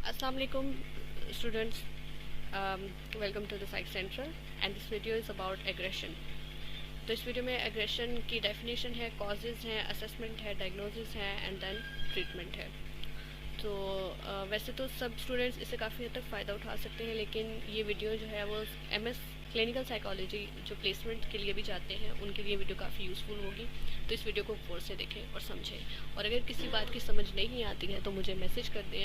Assalamu alaikum students. Welcome to the Psych Central and this video is about aggression. तो इस video में aggression की definition है, causes हैं, असेसमेंट है, डायग्नोसिस है एंड देन ट्रीटमेंट है। तो वैसे तो सब स्टूडेंट्स इससे काफ़ी हद तक फ़ायदा उठा सकते हैं, लेकिन ये वीडियो जो है वो एमएस क्लिनिकल साइकोलॉजी जो प्लेसमेंट के लिए भी जाते हैं उनके लिए वीडियो काफ़ी यूज़फुल होगी। तो इस वीडियो को गौर से देखें और समझें, और अगर किसी बात की समझ नहीं आती है तो मुझे मैसेज कर दें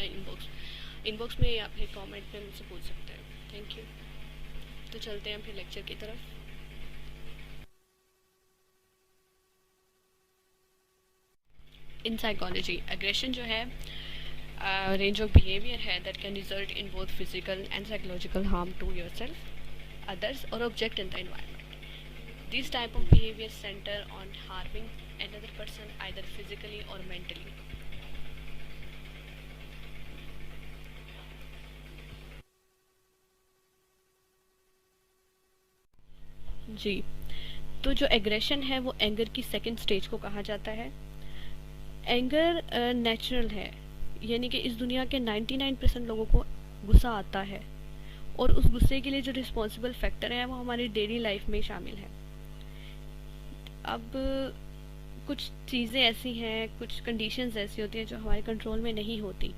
इनबॉक्स में या फिर कमेंट में मुझसे पूछ सकते हैं। Thank you. तो चलते हैं फिर लेक्चर की तरफ। इन साइकोलॉजी एग्रेशन जो है range of behavior है that can result in both physical and psychological harm to yourself, others or object in the environment. These type of behavior center on harming another person either physically or mentally. जी, तो जो aggression है वो anger की second stage को कहा जाता है। Anger natural है, यानी कि इस दुनिया के 99% लोगों को गुस्सा आता है, और उस गुस्से के लिए जो रिस्पॉन्सिबल फैक्टर है वो हमारी डेली लाइफ में शामिल है। अब कुछ चीज़ें ऐसी हैं, कुछ कंडीशंस ऐसी होती हैं जो हमारे कंट्रोल में नहीं होती,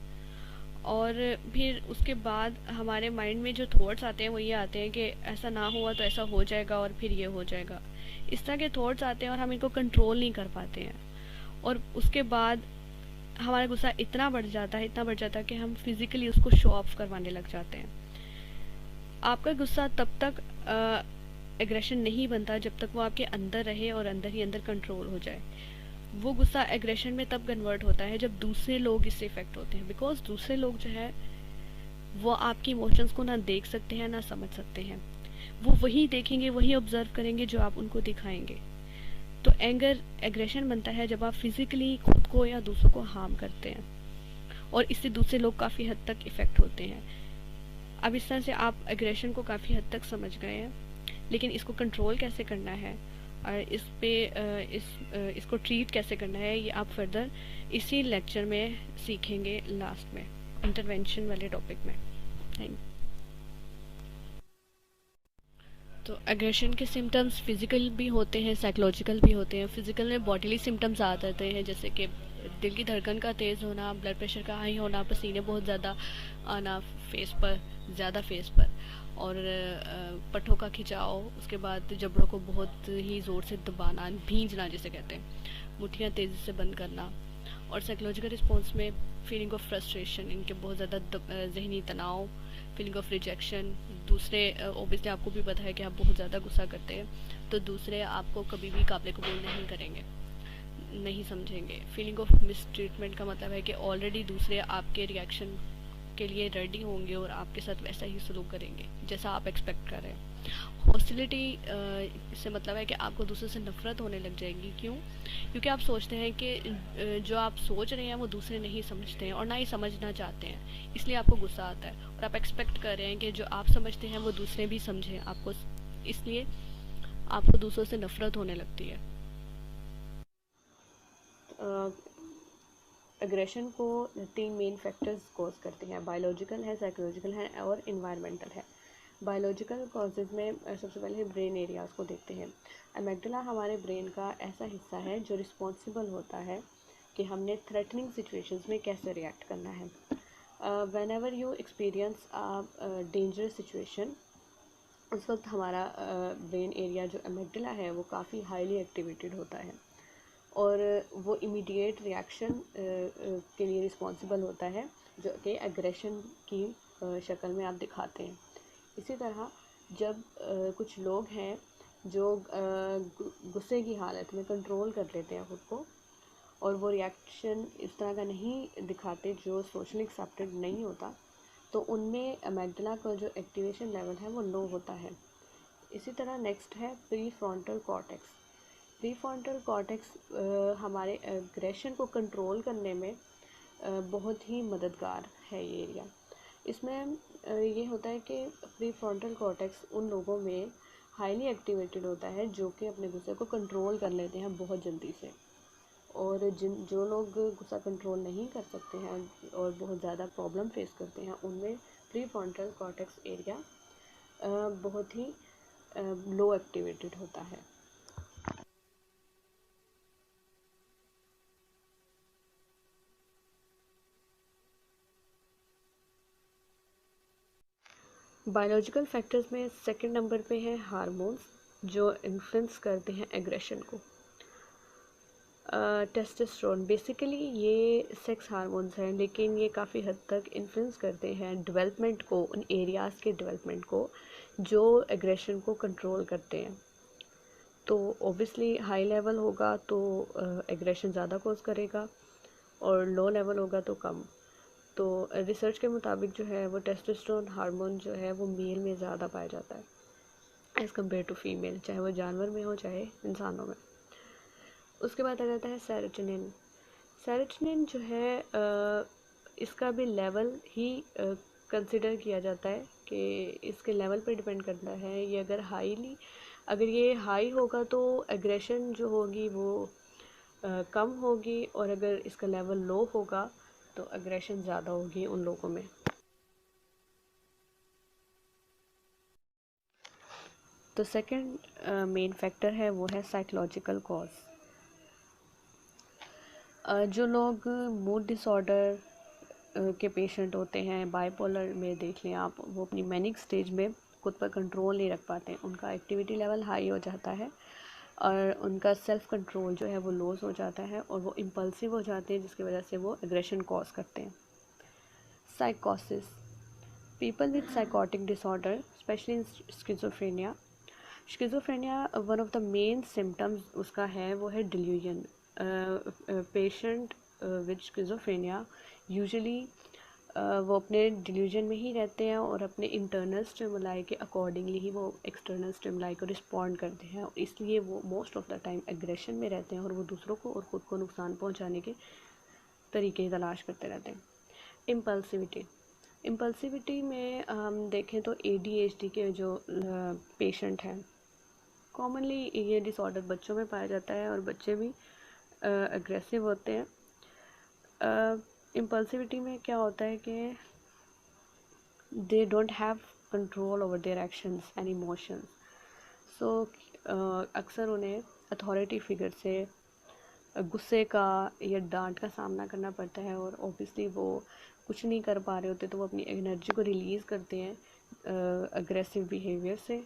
और फिर उसके बाद हमारे माइंड में जो थॉट्स आते हैं वो ये आते हैं कि ऐसा ना हुआ तो ऐसा हो जाएगा और फिर ये हो जाएगा। इस तरह के थॉट्स आते हैं और हम इनको कंट्रोल नहीं कर पाते हैं, और उसके बाद हमारा गुस्सा इतना बढ़ जाता है कि हम फिज़िकली उसको शो ऑफ करवाने लग जाते हैं। आपका गुस्सा तब तक एग्रेशन नहीं बनता जब तक वो आपके अंदर रहे और अंदर ही अंदर कंट्रोल हो जाए। वो गुस्सा एग्रेशन में तब कन्वर्ट होता है जब दूसरे लोग इससे इफेक्ट होते हैं, बिकॉज दूसरे लोग जो है वो आपकी इमोशंस को ना देख सकते हैं ना समझ सकते हैं। वो वही देखेंगे, वही ऑब्जर्व करेंगे जो आप उनको दिखाएंगे। तो एंगर एग्रेशन बनता है जब आप फिजिकली खुद को या दूसरों को हार्म करते हैं, और इससे दूसरे लोग काफ़ी हद तक इफ़ेक्ट होते हैं। अब इस तरह से आप एग्रेशन को काफ़ी हद तक समझ गए हैं, लेकिन इसको कंट्रोल कैसे करना है और इसको ट्रीट कैसे करना है ये आप फर्दर इसी लेक्चर में सीखेंगे, लास्ट में इंटरवेंशन वाले टॉपिक में। Thank you. तो एग्रेशन के सिम्टम्स फिजिकल भी होते हैं, साइकोलॉजिकल भी होते हैं। फिजिकल में बॉडीली सिम्टम्स आ जाते हैं, जैसे कि दिल की धड़कन का तेज़ होना, ब्लड प्रेशर का हाई होना, पसीने बहुत ज़्यादा आना फेस पर, ज़्यादा फेस पर, और पट्टों का खिंचाव, उसके बाद जबड़ों को बहुत ही ज़ोर से दबाना, भींचना जिसे कहते हैं, मुट्ठियाँ तेज़ी से बंद करना। और साइकोलॉजिकल रिस्पॉन्स में फीलिंग ऑफ फ्रस्ट्रेशन, इनके बहुत ज़्यादा जहनी तनाव, फीलिंग ऑफ रिजेक्शन। दूसरे ओबियसली आपको भी पता है कि आप बहुत ज़्यादा गुस्सा करते हैं तो दूसरे आपको कभी भी काबिल कबूल नहीं करेंगे, नहीं समझेंगे। फीलिंग ऑफ मिस ट्रीटमेंट का मतलब है कि ऑलरेडी दूसरे आपके रिएक्शन के लिए रेडी होंगे और आपके साथ वैसा ही सलूक करेंगे जैसा आप एक्सपेक्ट कर रहे हैं। हॉस्टिलिटी से मतलब है कि आपको दूसरे से नफरत होने लग जाएगी। क्यों? क्योंकि आप सोचते हैं कि जो आप सोच रहे हैं वो दूसरे नहीं समझते हैं और ना ही समझना चाहते हैं, इसलिए आपको गुस्सा आता है, और आप एक्सपेक्ट कर रहे हैं कि जो आप समझते हैं वो दूसरे भी समझें आपको, इसलिए आपको दूसरों से नफरत होने लगती है। एग्रेशन को 3 मेन फैक्टर्स कॉज करते हैं, बायोलॉजिकल है, साइकोलॉजिकल है और इन्वायरमेंटल है। बायोलॉजिकल कॉजेज़ में सबसे पहले ब्रेन एरियाज़ को देखते हैं। एमिग्डाला हमारे ब्रेन का ऐसा हिस्सा है जो रिस्पॉन्सिबल होता है कि हमने थ्रेटनिंग सिचुएशंस में कैसे रिएक्ट करना है। When ever you experience dangerous situation, उस वक्त हमारा ब्रेन एरिया जो एमिग्डाला है वो काफ़ी हाईली एक्टिवेटेड होता है, और वो इमीडिएट रिएक्शन के लिए रिस्पॉन्सिबल होता है, जो कि एग्रेशन की शक्ल में आप दिखाते हैं। इसी तरह जब कुछ लोग हैं जो गुस्से की हालत में कंट्रोल कर लेते हैं खुद को, और वो रिएक्शन इस तरह का नहीं दिखाते जो सोशली एक्सेप्टेड नहीं होता, तो उनमें एमिग्डाला का जो एक्टिवेशन लेवल है वो लो होता है। इसी तरह नेक्स्ट है pre frontal cortex. Pre frontal cortex हमारे एग्रेशन को कंट्रोल करने में बहुत ही मददगार है ये एरिया। इसमें ये होता है कि प्री फ्रंटल कॉर्टेक्स उन लोगों में हाईली एक्टिवेटेड होता है जो कि अपने गुस्से को कंट्रोल कर लेते हैं बहुत जल्दी से, और जो लोग गुस्सा कंट्रोल नहीं कर सकते हैं और बहुत ज़्यादा प्रॉब्लम फेस करते हैं, उनमें प्री फ्रंटल कॉर्टेक्स एरिया बहुत ही लो एक्टिवेटेड होता है। बायोलॉजिकल फैक्टर्स में सेकंड नंबर पे है हार्मोन्स, जो इन्फ्लुएंस करते हैं एग्रेशन को। टेस्टोस्टेरोन बेसिकली ये सेक्स हार्मोन्स हैं, लेकिन ये काफ़ी हद तक इन्फ्लुएंस करते हैं डेवलपमेंट को, उन एरियाज़ के डेवलपमेंट को जो एग्रेशन को कंट्रोल करते हैं। तो ऑब्वियसली हाई लेवल होगा तो एग्रेशन ज़्यादा कॉज करेगा, और लो लेवल होगा तो कम। तो रिसर्च के मुताबिक जो है वो टेस्टोस्टेरोन हार्मोन जो है वो मेल में ज़्यादा पाया जाता है एज़ कम्पेयर टू फीमेल, चाहे वो जानवर में हो चाहे इंसानों में। उसके बाद आ जाता है सेरोटोनिन। सेरोटोनिन जो है इसका भी लेवल ही कंसिडर किया जाता है कि इसके लेवल पे डिपेंड करता है। ये अगर ये हाई होगा तो एग्रेशन जो होगी वो कम होगी, और अगर इसका लेवल लो होगा तो एग्रेशन ज़्यादा होगी उन लोगों में। तो सेकंड मेन फैक्टर है वो है साइकोलॉजिकल कॉज। जो लोग मूड डिसऑर्डर के पेशेंट होते हैं, बाइपोलर में देख लें आप, वो अपनी मैनिक स्टेज में खुद पर कंट्रोल नहीं रख पाते, उनका एक्टिविटी लेवल हाई हो जाता है और उनका सेल्फ कंट्रोल जो है वो लॉस हो जाता है और वो इम्पल्सिव हो जाते हैं, जिसकी वजह से वो एग्रेशन कॉज करते हैं। साइकोसिस, people with psychotic disorder especially in schizophrenia. One of the main symptoms उसका है वो है delusion. Patient with schizophrenia usually वो अपने डिल्यूजन में ही रहते हैं और अपने इंटरनल स्टिमुलाई के अकॉर्डिंगली ही वो एक्सटर्नल स्टिमुलाई को रिस्पॉन्ड करते हैं, और इसलिए वो most of the time aggression में रहते हैं और वो दूसरों को और ख़ुद को नुकसान पहुंचाने के तरीके तलाश करते रहते हैं। इम्पल्सिविटी में हम देखें तो ADHD के जो पेशेंट हैं, कॉमनली ये डिसऑर्डर बच्चों में पाया जाता है और बच्चे भी एग्रेसिव होते हैं। इम्पल्सिविटी में क्या होता है कि they don't have control over their actions and emotions. So अक्सर उन्हें अथॉरिटी फिगर से गुस्से का या डांट का सामना करना पड़ता है, और ऑब्वियसली वो कुछ नहीं कर पा रहे होते तो वो अपनी एनर्जी को रिलीज़ करते हैं अग्रेसिव बिहेवियर से,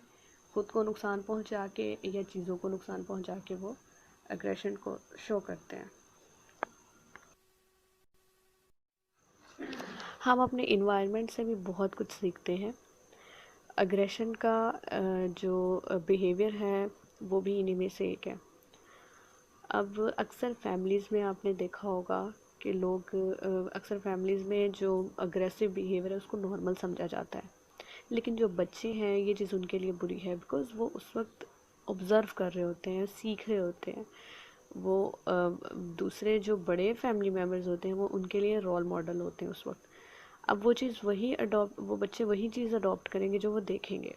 खुद को नुकसान पहुंचा के या चीज़ों को नुकसान पहुंचा के वो एग्रेशन को शो करते हैं। हम अपने इन्वायरमेंट से भी बहुत कुछ सीखते हैं। एग्रेशन का जो बिहेवियर है वो भी इन्हीं में से एक है। अब अक्सर फैमिलीज़ में आपने देखा होगा कि लोग अक्सर फैमिलीज़ में जो अग्रेसिव बिहेवियर है उसको नॉर्मल समझा जाता है, लेकिन जो बच्चे हैं ये चीज़ उनके लिए बुरी है, बिकॉज़ वो उस वक्त ऑब्ज़र्व कर रहे होते हैं, सीख रहे होते हैं। वो दूसरे जो बड़े फैमिली मेम्बर्स होते हैं वो उनके लिए रोल मॉडल होते हैं उस वक्त। अब वो बच्चे वही चीज़ अडॉप्ट करेंगे जो वो देखेंगे।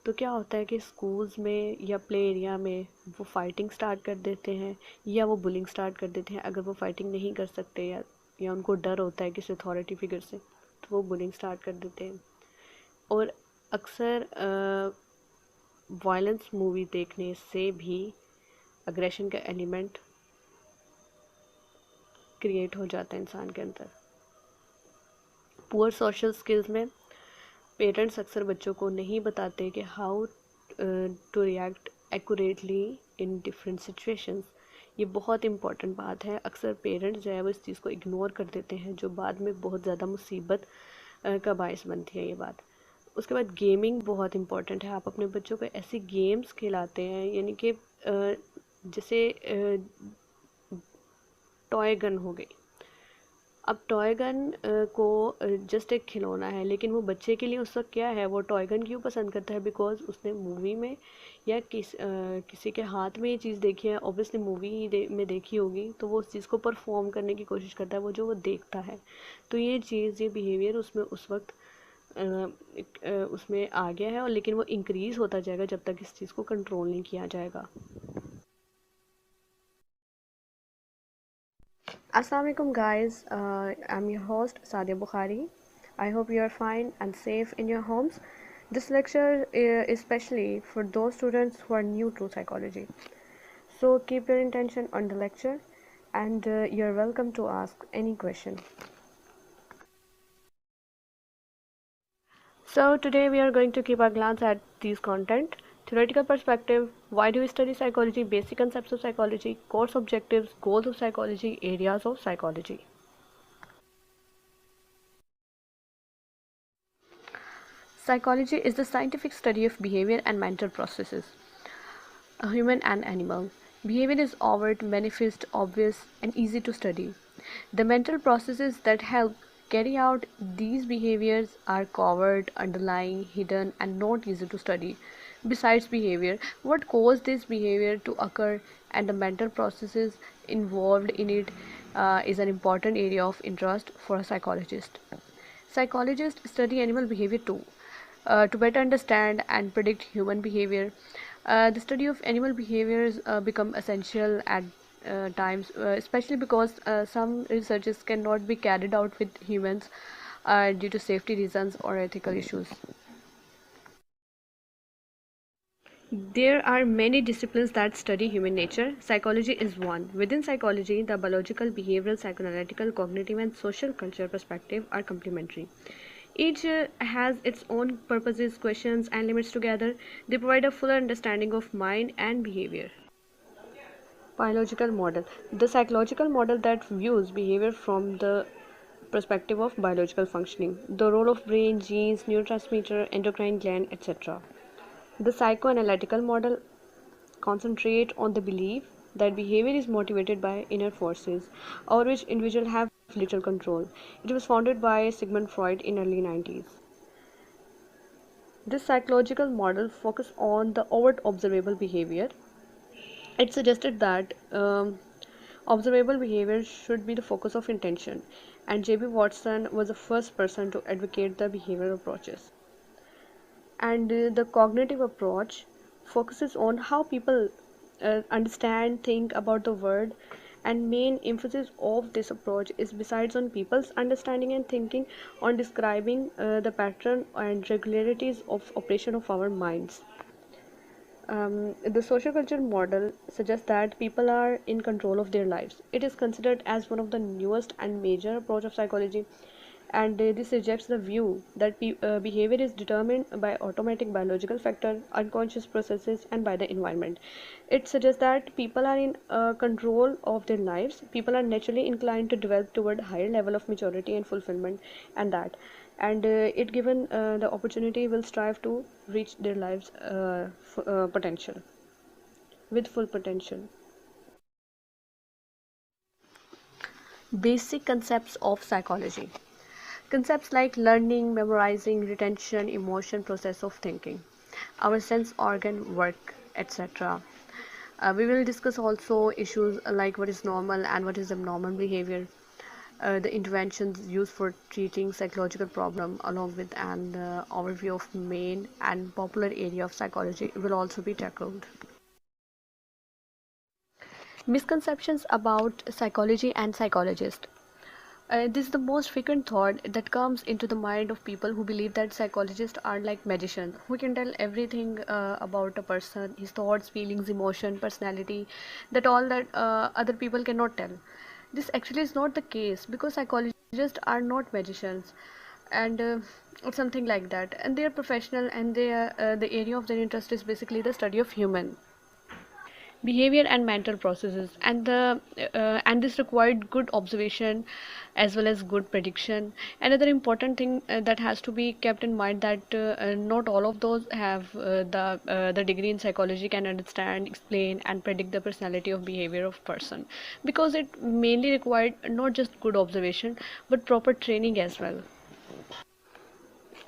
तो क्या होता है कि स्कूल्स में या प्ले एरिया में वो फाइटिंग स्टार्ट कर देते हैं या वो बुलिंग स्टार्ट कर देते हैं। अगर वो फाइटिंग नहीं कर सकते या उनको डर होता है किसी अथॉरिटी फिगर से, तो वो बुलिंग स्टार्ट कर देते हैं। और अक्सर वायलेंस मूवी देखने से भी अग्रेशन का एलिमेंट क्रिएट हो जाता है इंसान के अंदर। पुअर सोशल स्किल्स में पेरेंट्स अक्सर बच्चों को नहीं बताते कि how to react accurately in different situations. ये बहुत इंपॉर्टेंट बात है। अक्सर पेरेंट्स जो है वो इस चीज़ को इग्नोर कर देते हैं, जो बाद में बहुत ज़्यादा मुसीबत का बायस बनती है ये बात। उसके बाद गेमिंग बहुत इंपॉर्टेंट है। आप अपने बच्चों को ऐसी गेम्स खिलाते हैं, यानी कि जैसे टॉय गन हो गई। अब टॉय गन को जस्ट एक खिलौना है, लेकिन वो बच्चे के लिए उस वक्त क्या है, वो टॉय गन क्यों पसंद करता है? बिकॉज उसने मूवी में या किसी के हाथ में ये चीज़ देखी है, ऑब्वियसली मूवी में देखी होगी, तो वो उस चीज़ को परफॉर्म करने की कोशिश करता है, वो जो वो देखता है। तो ये बिहेवियर उसमें उस वक्त उसमें आ गया है, और लेकिन वो इंक्रीज़ होता जाएगा जब तक इस चीज़ को कंट्रोल नहीं किया जाएगा। Assalamualaikum guys, I'm your host Sadia Bukhari. I hope you are fine and safe in your homes. This lecture is especially for those students who are new to psychology. So keep your intention on the lecture and you're welcome to ask any question. So today we are going to keep our glance at these content. Theoretical perspective, why do we study psychology, basic concepts of psychology, course objectives, goals of psychology, areas of psychology. Psychology is the scientific study of behavior and mental processes, a human and animal. Behavior is overt, manifest, obvious, and easy to study. The mental processes that help carry out these behaviors are covert, underlying, hidden, and not easy to study. Besides behavior, what caused this behavior to occur and the mental processes involved in it is an important area of interest for a psychologist. Psychologists study animal behavior too, to better understand and predict human behavior. The study of animal behaviors become essential at times, especially because some researches cannot be carried out with humans due to safety reasons or ethical issues. There are many disciplines that study human nature. Psychology is one. Within psychology, the biological, behavioral, psychoanalytical, cognitive, and social culture perspective are complementary. Each has its own purposes, questions, and limits together. They provide a fuller understanding of mind and behavior. Biological model. The psychological model that views behavior from the perspective of biological functioning, the role of brain, genes, neurotransmitter, endocrine gland, etc. The psychoanalytical model concentrate on the belief that behavior is motivated by inner forces over which individuals have little control. It was founded by Sigmund Freud in early 90s. This psychological model focused on the overt observable behavior. It suggested that observable behavior should be the focus of intention, and J.B. Watson was the first person to advocate the behavioral approaches. And the cognitive approach focuses on how people understand, think about the world, and main emphasis of this approach is besides on people's understanding and thinking on describing the pattern and regularities of operation of our minds. The social culture model suggests that people are in control of their lives. It is considered as one of the newest and major approach of psychology, and this rejects the view that behavior is determined by automatic biological factor, unconscious processes, and by the environment. It suggests that people are in control of their lives. People are naturally inclined to develop toward a higher level of maturity and fulfillment, and it given the opportunity will strive to reach their lives potential with full potential. Basic concepts of psychology. Concepts like learning, memorizing, retention, emotion, process of thinking, our sense organ work, etc. We will discuss also issues like what is normal and what is abnormal behavior, the interventions used for treating psychological problem, along with an overview of main and popular area of psychology will also be tackled. Misconceptions about psychology and psychologists. This is the most frequent thought that comes into the mind of people who believe that psychologists are like magicians who can tell everything about a person, his thoughts, feelings, emotion, personality, that all that other people cannot tell. This actually is not the case because psychologists are not magicians, and it's something like that. And they are professional, and the area of their interest is basically the study of human behavior and mental processes, and this required good observation as well as good prediction. Another important thing that has to be kept in mind that not all of those have the degree in psychology can understand, explain, and predict the personality of behavior of person, because it mainly required not just good observation but proper training as well.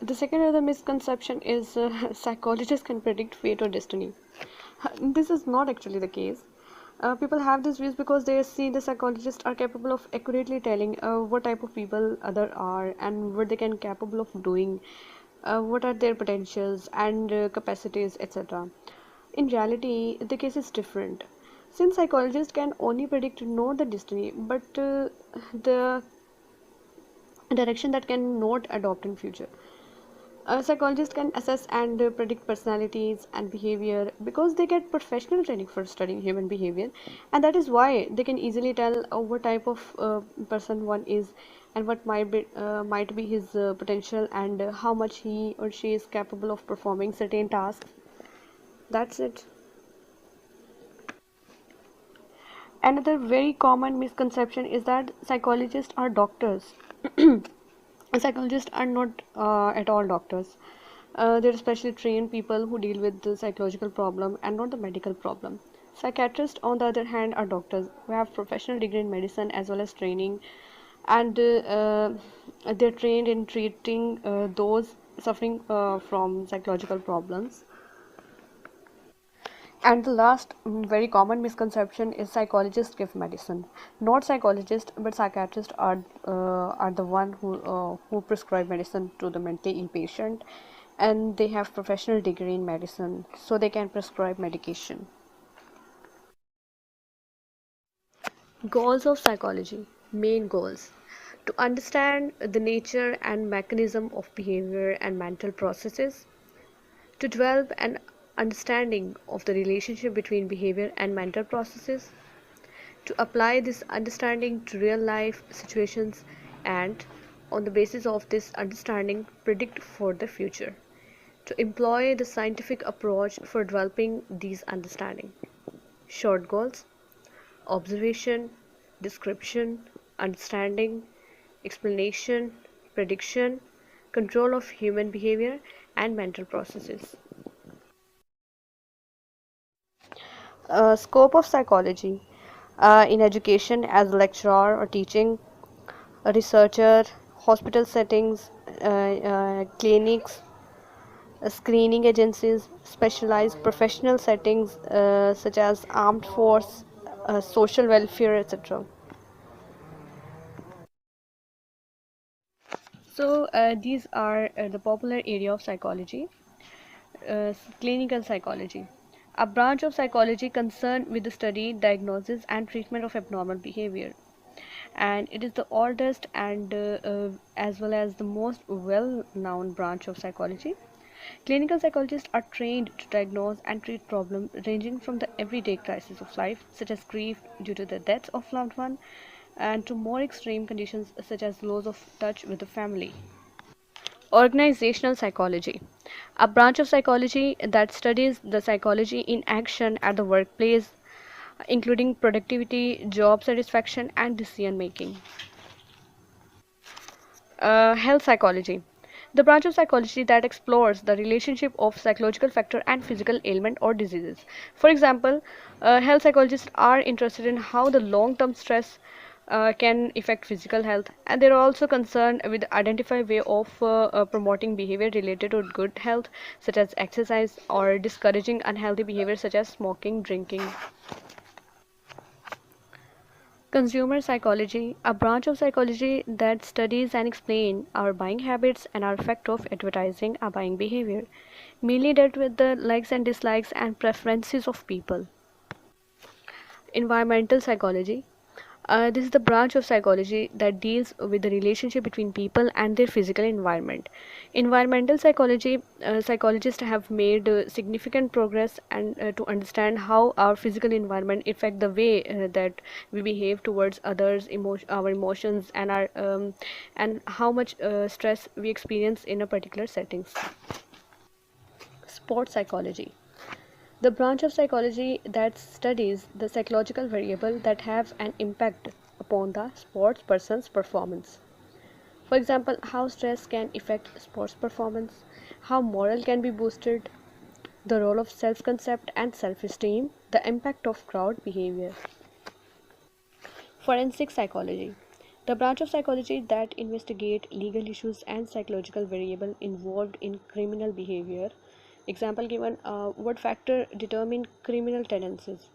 The second other misconception is psychologists can predict fate or destiny. This is not actually the case. People have these views because they see the psychologists are capable of accurately telling what type of people other are and what they can capable of doing, what are their potentials and capacities, etc. In reality, the case is different. Since psychologists can only predict not the destiny but the direction that can not adopt in future. A psychologist can assess and predict personalities and behavior because they get professional training for studying human behavior, and that is why they can easily tell what type of person one is and what might be his potential and how much he or she is capable of performing certain tasks. That's it. Another very common misconception is that psychologists are doctors. Psychologists are not at all doctors. They're specially trained people who deal with the psychological problem and not the medical problem. Psychiatrists, on the other hand, are doctors who have professional degree in medicine as well as training, and they're trained in treating those suffering from psychological problems. And the last very common misconception is psychologists give medicine. Not psychologists, but psychiatrists are the one who prescribe medicine to the mentally ill patient, and they have professional degree in medicine, so they can prescribe medication. Goals of psychology. Main goals: to understand the nature and mechanism of behavior and mental processes, to develop an understanding of the relationship between behavior and mental processes, to apply this understanding to real life situations, and on the basis of this understanding predict for the future, to employ the scientific approach for developing these understanding. Short goals: observation, description, understanding, explanation, prediction, control of human behavior and mental processes. Scope of psychology in education as a lecturer or teaching, a researcher, hospital settings, clinics, screening agencies, specialized professional settings such as armed force, social welfare, etc. So these are the popular area of psychology. Clinical psychology, a branch of psychology concerned with the study, diagnosis, and treatment of abnormal behavior. And it is the oldest and as well as the most well known branch of psychology. Clinical psychologists are trained to diagnose and treat problems ranging from the everyday crisis of life, such as grief due to the death of loved one, and to more extreme conditions such as loss of touch with the family. Organizational psychology, a branch of psychology that studies the psychology in action at the workplace, including productivity, job satisfaction, and decision making. Health psychology, the branch of psychology that explores the relationship of psychological factor and physical ailment or diseases. For example, health psychologists are interested in how the long-term stress can affect physical health, and they are also concerned with identify way of promoting behavior related to good health, such as exercise, or discouraging unhealthy behavior such as smoking, drinking. Consumer psychology, a branch of psychology that studies and explains our buying habits and our effect of advertising our buying behavior, mainly dealt with the likes and dislikes and preferences of people. Environmental psychology. This is the branch of psychology that deals with the relationship between people and their physical environment. Environmental psychology, psychologists have made significant progress and to understand how our physical environment affect the way that we behave towards others, our emotions, and how much stress we experience in a particular settings. Sports psychology, the branch of psychology that studies the psychological variable that have an impact upon the sports person's performance. For example, how stress can affect sports performance, how morale can be boosted, the role of self-concept and self-esteem, the impact of crowd behavior. Forensic psychology, the branch of psychology that investigate legal issues and psychological variable involved in criminal behavior. Example given: what factor determine criminal tendencies,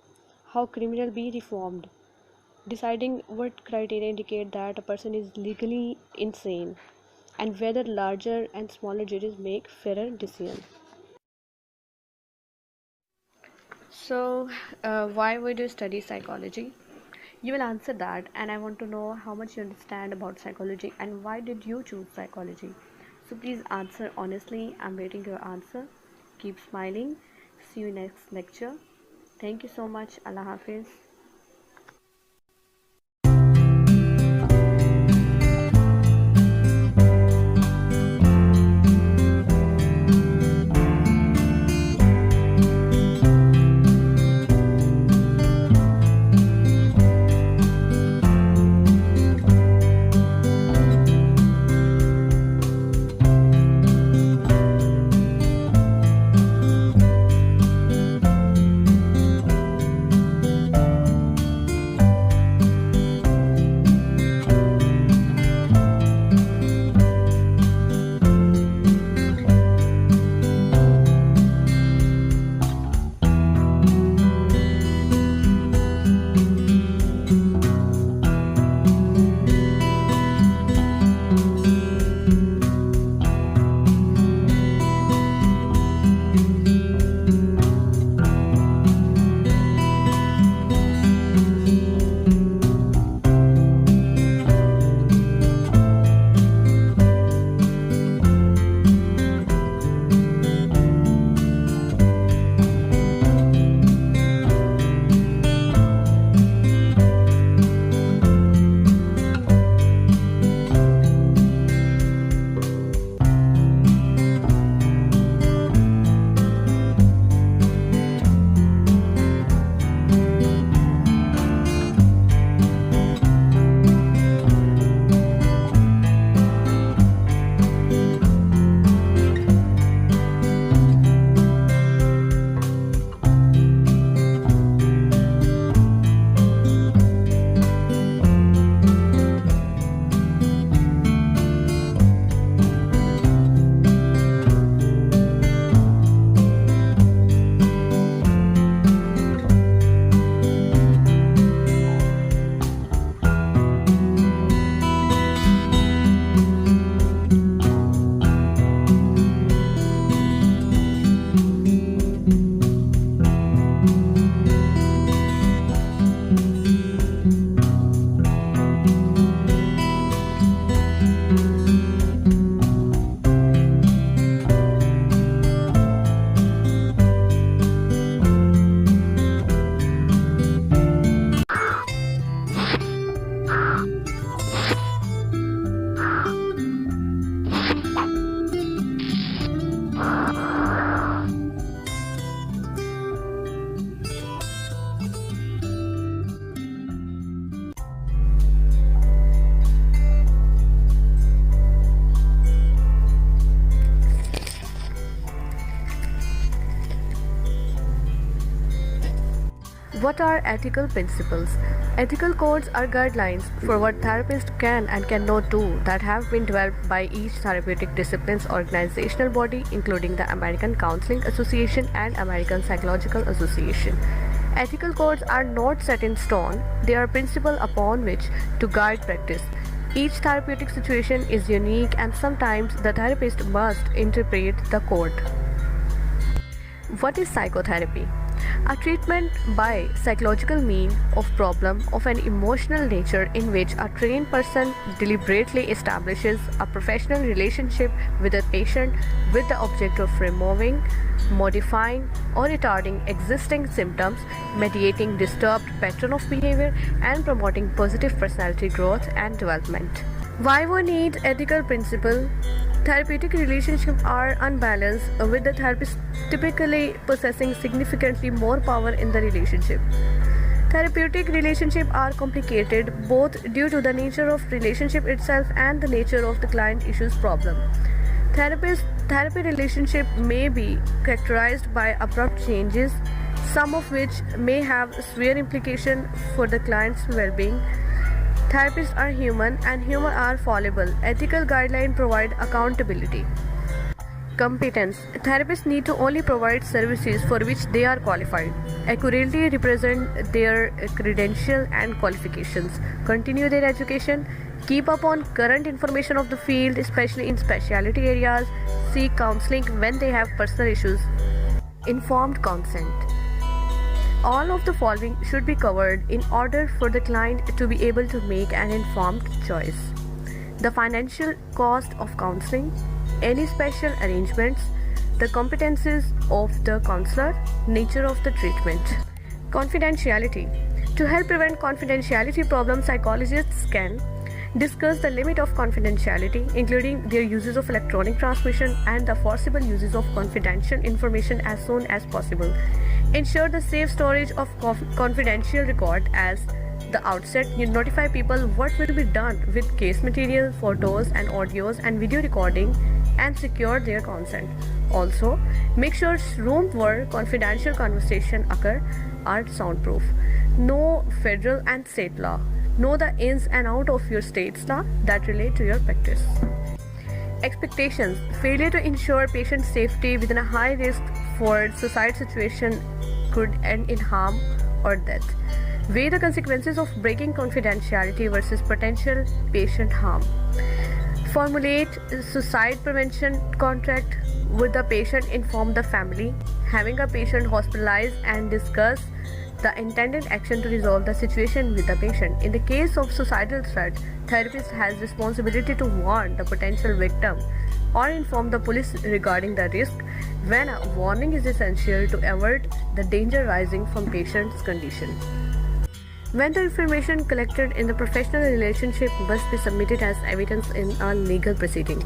how criminal be reformed, deciding what criteria indicate that a person is legally insane, and whether larger and smaller judges make fairer decisions. So, why would you study psychology? You will answer that, and I want to know how much you understand about psychology and why did you choose psychology. So, please answer honestly. I'm waiting your answer. Keep smiling. See you next lecture. Thank you so much. Allah Hafiz. What are ethical principles? Ethical codes are guidelines for what therapists can and cannot do that have been developed by each therapeutic discipline's organizational body, including the American Counseling Association and American Psychological Association. Ethical codes are not set in stone, they are principles upon which to guide practice. Each therapeutic situation is unique, and sometimes the therapist must interpret the code. What is psychotherapy? A treatment by psychological means of problem of an emotional nature in which a trained person deliberately establishes a professional relationship with a patient with the objective of removing, modifying, or retarding existing symptoms, mediating disturbed pattern of behavior, and promoting positive personality growth and development. Why we need ethical principle? Therapeutic relationships are unbalanced, with the therapist typically possessing significantly more power in the relationship. Therapeutic relationships are complicated both due to the nature of relationship itself and the nature of the client issues problem. Therapy relationship may be characterized by abrupt changes, some of which may have severe implications for the client's well-being. Therapists are human and humans are fallible. Ethical guidelines provide accountability. Competence. Therapists need to only provide services for which they are qualified, accurately represent their credentials and qualifications, continue their education, keep up on current information of the field, especially in specialty areas, seek counseling when they have personal issues. Informed consent. All of the following should be covered in order for the client to be able to make an informed choice: the financial cost of counseling, any special arrangements, the competencies of the counselor, nature of the treatment. Confidentiality. To help prevent confidentiality problems, psychologists can discuss the limit of confidentiality, including their uses of electronic transmission and the forcible uses of confidential information as soon as possible. Ensure the safe storage of confidential record as the outset. You notify people what will be done with case material, photos and audios and video recording, and secure their consent. Also, make sure rooms where confidential conversation occur are soundproof. Know federal and state law. Know the ins and outs of your state's law that relate to your practice. Expectations. Failure to ensure patient safety within a high risk for suicide situation could end in harm or death. Weigh the consequences of breaking confidentiality versus potential patient harm. Formulate suicide prevention contract with the patient. Inform the family. Having a patient hospitalized and discuss the intended action to resolve the situation with the patient. In the case of suicidal threat, therapist has responsibility to warn the potential victim or inform the police regarding the risk when a warning is essential to avert the danger arising from patient's condition. When the information collected in the professional relationship must be submitted as evidence in a legal proceeding.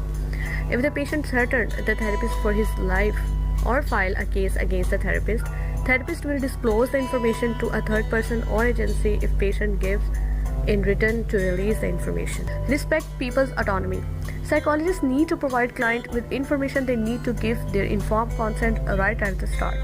If the patient threatened the therapist for his life or file a case against the therapist will disclose the information to a third person or agency if patient gives in written to release the information. Respect people's autonomy. Psychologists need to provide client with information they need to give their informed consent right at the start.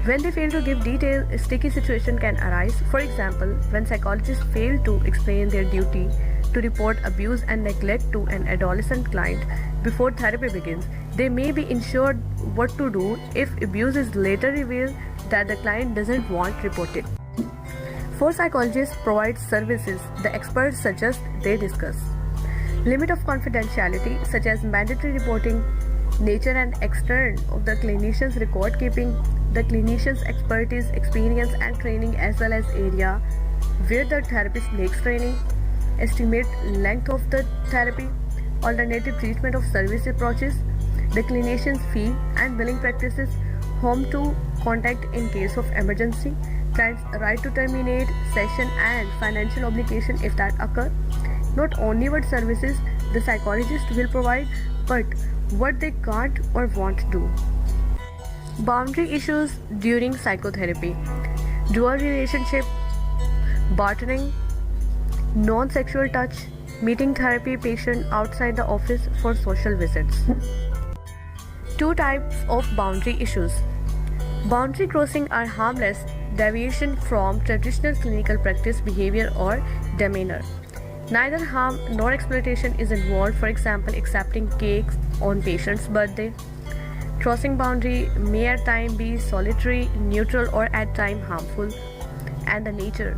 When they fail to give details, a sticky situation can arise. For example, when psychologists fail to explain their duty to report abuse and neglect to an adolescent client before therapy begins, they may be unsure what to do if abuse is later revealed that the client doesn't want reported. For psychologists provide services the experts suggest they discuss. Limit of confidentiality such as mandatory reporting, nature and extent of the clinician's record keeping, the clinician's expertise, experience and training as well as area where the therapist makes training, estimate length of the therapy, alternative treatment of service approaches, the clinician's fee and billing practices, whom to contact in case of emergency, client's right to terminate session and financial obligation if that occur. Not only what services the psychologist will provide, but what they can't or won't do. Boundary issues during psychotherapy. Dual relationship, bartering, non-sexual touch, meeting therapy patient outside the office for social visits. Two types of boundary issues. Boundary crossing are harmless deviation from traditional clinical practice behavior or demeanor. Neither harm nor exploitation is involved, for example, accepting cakes on patient's birthday. Crossing boundary may at times be solitary, neutral or at times harmful. And the nature.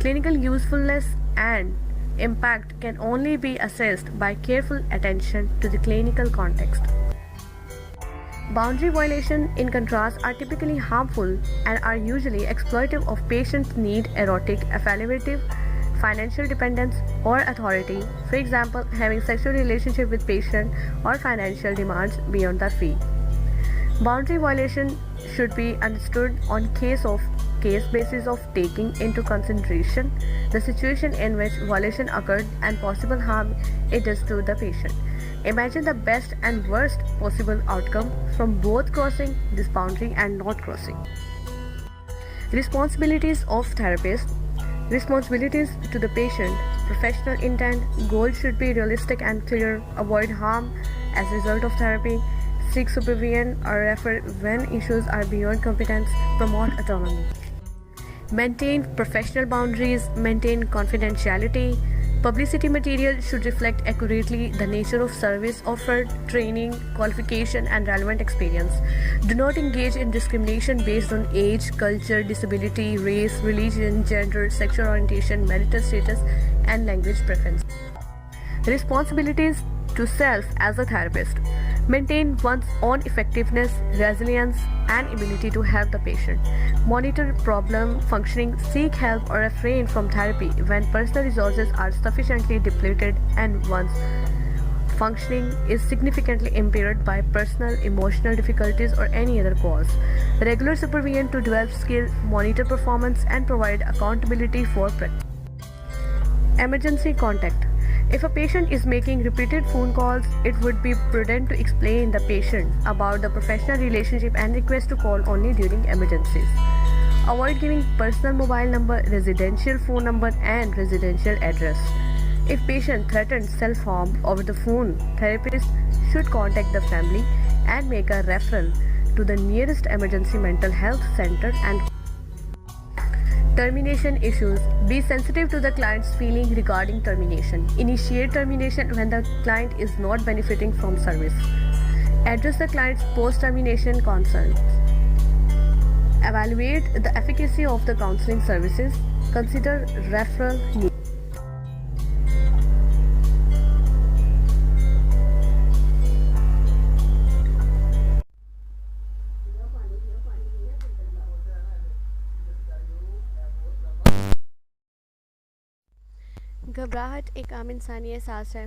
Clinical usefulness and impact can only be assessed by careful attention to the clinical context. Boundary violations, in contrast, are typically harmful and are usually exploitive of patients' need, erotic, affiliative, financial dependence, or authority. For example, having sexual relationship with patient or financial demands beyond the fee. Boundary violation should be understood on case basis of taking into consideration the situation in which violation occurred and possible harm it does to the patient. Imagine the best and worst possible outcome from both crossing this boundary and not crossing. Responsibilities of therapist. Responsibilities to the patient. Professional intent. Goals should be realistic and clear. Avoid harm as a result of therapy. Seek supervision or refer when issues are beyond competence. Promote autonomy. Maintain professional boundaries. Maintain confidentiality. Publicity material should reflect accurately the nature of service offered, training, qualification, and relevant experience. Do not engage in discrimination based on age, culture, disability, race, religion, gender, sexual orientation, marital status, and language preference. Responsibilities to self as a therapist. Maintain one's own effectiveness, resilience, and ability to help the patient. Monitor problem functioning, seek help, or refrain from therapy when personal resources are sufficiently depleted and one's functioning is significantly impaired by personal emotional difficulties or any other cause. Regular supervision to develop skill, monitor performance, and provide accountability for practice. Emergency contact. If a patient is making repeated phone calls, it would be prudent to explain the patient about the professional relationship and request to call only during emergencies. Avoid giving personal mobile number, residential phone number, and residential address. If patient threatens self-harm over the phone, therapist should contact the family and make a referral to the nearest emergency mental health center. And termination issues. Be sensitive to the client's feeling regarding termination. Initiate termination when the client is not benefiting from service. Address the client's post-termination concerns. Evaluate the efficacy of the counseling services. Consider referral needs. घबराहट एक आम इंसानी एहसास है।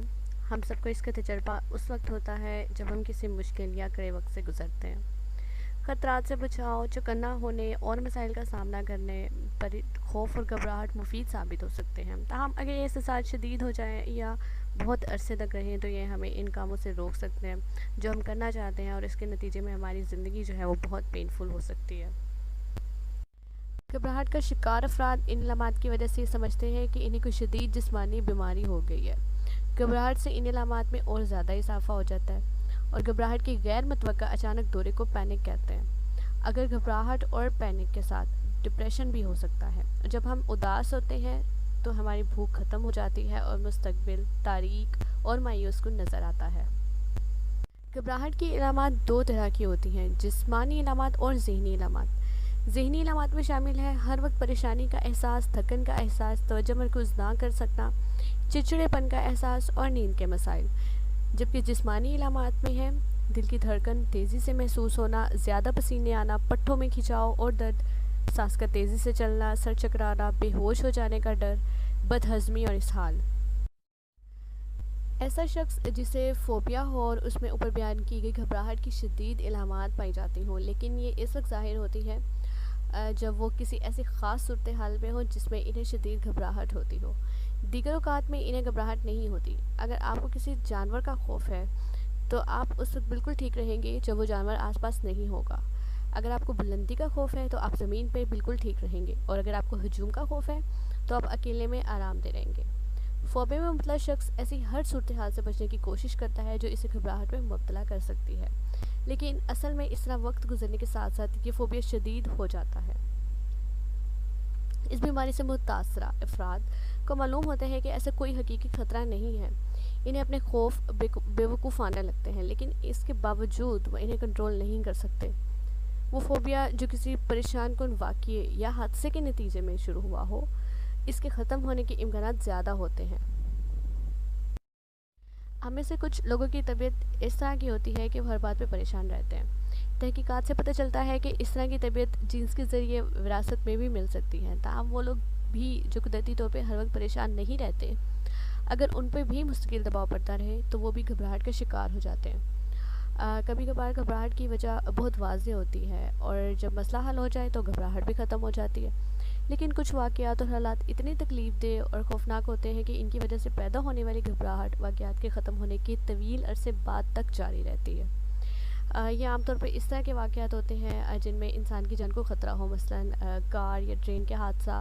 हम सबको इसका तजर्बा उस वक्त होता है जब हम किसी मुश्किल या कड़े वक्त से गुजरते हैं। ख़तरात से बचाव, चौकन्ना होने और मसाइल का सामना करने पर खौफ और घबराहट मुफीद साबित हो सकते हैं। ताहम अगर ये एहसास शदीद हो जाए या बहुत अरसे तक रहें तो ये हमें इन कामों से रोक सकते हैं जो हम करना चाहते हैं, और इसके नतीजे में हमारी ज़िंदगी जो है वो बहुत पेनफुल हो सकती है। घबराहट का शिकार अफराद इन अलामात की वजह से समझते हैं कि इन्हें कोई शदीद जिस्मानी बीमारी हो गई है। घबराहट से इन अलामात में और ज़्यादा इजाफा हो जाता है और घबराहट के गैर मुतवक्का अचानक दौरे को पैनिक कहते हैं। अगर घबराहट और पैनिक के साथ डिप्रेशन भी हो सकता है। जब हम उदास होते हैं तो हमारी भूख ख़त्म हो जाती है और मुस्तकबिल तारीक और मायूस कुन नज़र आता है। घबराहट की इलामात दो तरह की होती हैं, जिस्मानी इलामात और ज़हनी इलामात। ज़हनी इलामात में शामिल है हर वक्त परेशानी का एहसास, थकन का एहसास, तवज्जो मरकूज़ ना कर सकना, चिड़चिड़ेपन का एहसास और नींद के मसाइल। जबकि जिस्मानी इलामात में है दिल की धड़कन तेज़ी से महसूस होना, ज़्यादा पसीने आना, पट्ठों में खिंचाव और दर्द, सांस का तेज़ी से चलना, सर चकराना, बेहोश हो जाने का डर, बदहज़मी और इसहाल। ऐसा शख्स जिसे फ़ोबिया हो और उसमें ऊपर बयान की गई घबराहट की शदीद इलामात पाई जाती हों, लेकिन ये इस वक्त ज़ाहिर होती है जब वो किसी ऐसी ख़ास सूरत हाल में हो जिसमें इन्हें शदीद घबराहट होती हो। दीगर औक़ात में इन्हें घबराहट नहीं होती। अगर आपको किसी जानवर का खौफ है तो आप उस वक्त बिल्कुल ठीक रहेंगे जब वो जानवर आसपास नहीं होगा। अगर आपको बुलंदी का खौफ है तो आप ज़मीन पे बिल्कुल ठीक रहेंगे, और अगर आपको हजूम का खौफ है तो आप अकेले में आरामदेह रहेंगे। फ़ोबिया में मुब्तला शख्स ऐसी हर सूरत हाल से बचने की कोशिश करता है जो इसे घबराहट में मुब्तला कर सकती है, लेकिन असल में इस तरह वक्त गुजरने के साथ साथ ये फ़ोबिया शदीद हो जाता है। इस बीमारी से मुतासरा अफराद को मालूम होता है कि ऐसा कोई हकीकी ख़तरा नहीं है। इन्हें अपने खौफ बेवकूफ़ाना लगते हैं, लेकिन इसके बावजूद वह इन्हें कंट्रोल नहीं कर सकते। वो फ़ोबिया जो किसी परेशान कुन वाक़ये या हादसे के नतीजे में शुरू हुआ हो, इसके ख़त्म होने के इम्कानात ज़्यादा होते हैं। हमें से कुछ लोगों की तबीयत इस तरह की होती है कि वो हर बात पे परेशान रहते हैं। तहकीकात से पता चलता है कि इस तरह की तबीयत जीन्स के ज़रिए विरासत में भी मिल सकती है। ताहम वो लोग भी जो कुदरती तौर पे हर वक्त परेशान नहीं रहते, अगर उन पर भी मुस्तकिल दबाव पड़ता रहे तो वो भी घबराहट का शिकार हो जाते हैं। कभी कभार घबराहट की वजह बहुत वाज़ेह होती है और जब मसला हल हो जाए तो घबराहट भी ख़त्म हो जाती है, लेकिन कुछ वाक़यात और हालात इतने तकलीफ़देह और ख़ौफनाक होते हैं कि इनकी वजह से पैदा होने वाली घबराहट वाक़यात के ख़त्म होने के तवील अरसे बाद तक जारी रहती है। ये आमतौर पर इस तरह के वाक़यात होते हैं जिनमें इंसान की जान को ख़तरा हो, मसलन कार या ट्रेन के हादसा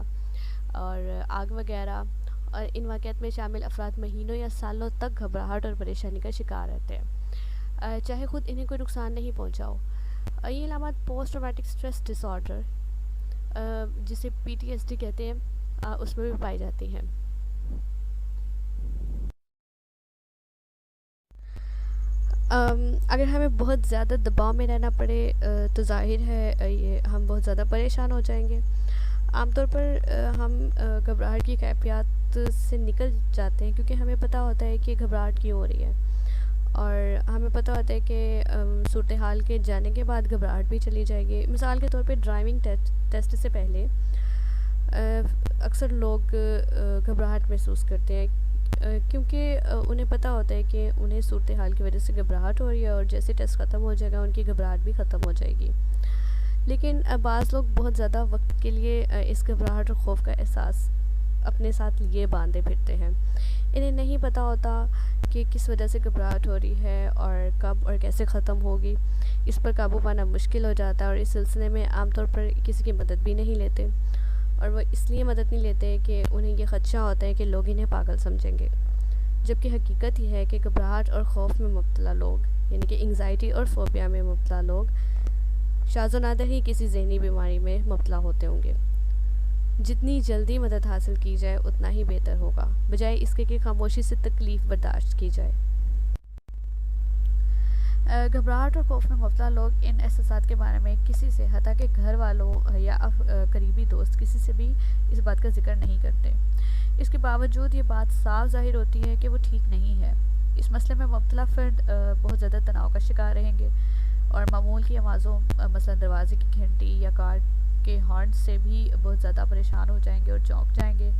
और आग वगैरह, और इन वाक़यात में शामिल अफराद महीनों या सालों तक घबराहट और परेशानी का शिकार रहते हैं, चाहे ख़ुद इन्हें कोई नुकसान नहीं पहुँचा हो। ये अलामत पोस्ट ट्रॉमेटिक स्ट्रेस डिसऑर्डर जिसे PTSD कहते हैं उसमें भी पाई जाती हैं। अगर हमें बहुत ज़्यादा दबाव में रहना पड़े तो ज़ाहिर है ये हम बहुत ज़्यादा परेशान हो जाएंगे। आमतौर पर हम घबराहट की कैफियत से निकल जाते हैं क्योंकि हमें पता होता है कि घबराहट क्यों हो रही है, और हमें पता होता है कि सूरत हाल के जाने के बाद घबराहट भी चली जाएगी। मिसाल के तौर पे ड्राइविंग टेस्ट से पहले अक्सर लोग घबराहट महसूस करते हैं, क्योंकि उन्हें पता होता है कि उन्हें सूरत हाल की वजह से घबराहट हो रही है और जैसे टेस्ट ख़त्म हो जाएगा उनकी घबराहट भी ख़त्म हो जाएगी। लेकिन बाज़ लोग बहुत ज़्यादा वक्त के लिए इस घबराहट और खौफ का एहसास अपने साथ लिए बांधे फिरते हैं। इन्हें नहीं पता होता कि किस वजह से घबराहट हो रही है और कब और कैसे ख़त्म होगी। इस पर काबू पाना मुश्किल हो जाता है और इस सिलसिले में आमतौर पर किसी की मदद भी नहीं लेते, और वो इसलिए मदद नहीं लेते कि उन्हें ये ख़दशा होता है कि लोग इन्हें पागल समझेंगे। जबकि हकीकत यह है कि घबराहट और खौफ में मुब्तला लोग, यानी कि एंग्जाइटी और फोबिया में मुब्तला लोग शाज़ोनादा ही किसी जहनी बीमारी में मुब्तला होते होंगे। जितनी जल्दी मदद हासिल की जाए उतना ही बेहतर होगा, बजाय इसके कि खामोशी से तकलीफ़ बर्दाश्त की जाए। घबराहट और खौफ में मुब्तला लोग इन एहसासात के बारे में किसी से, हत्ता कि घर वालों या करीबी दोस्त, किसी से भी इस बात का जिक्र नहीं करते। इसके बावजूद ये बात साफ ज़ाहिर होती है कि वो ठीक नहीं है। इस मसले में मुब्तला फ़र्द बहुत ज़्यादा तनाव का शिकार रहेंगे और मामूल की आवाज़ों, मसलन दरवाजे की घंटी या कार के हॉर्न से भी बहुत ज़्यादा परेशान हो जाएंगे और चौंक जाएंगे।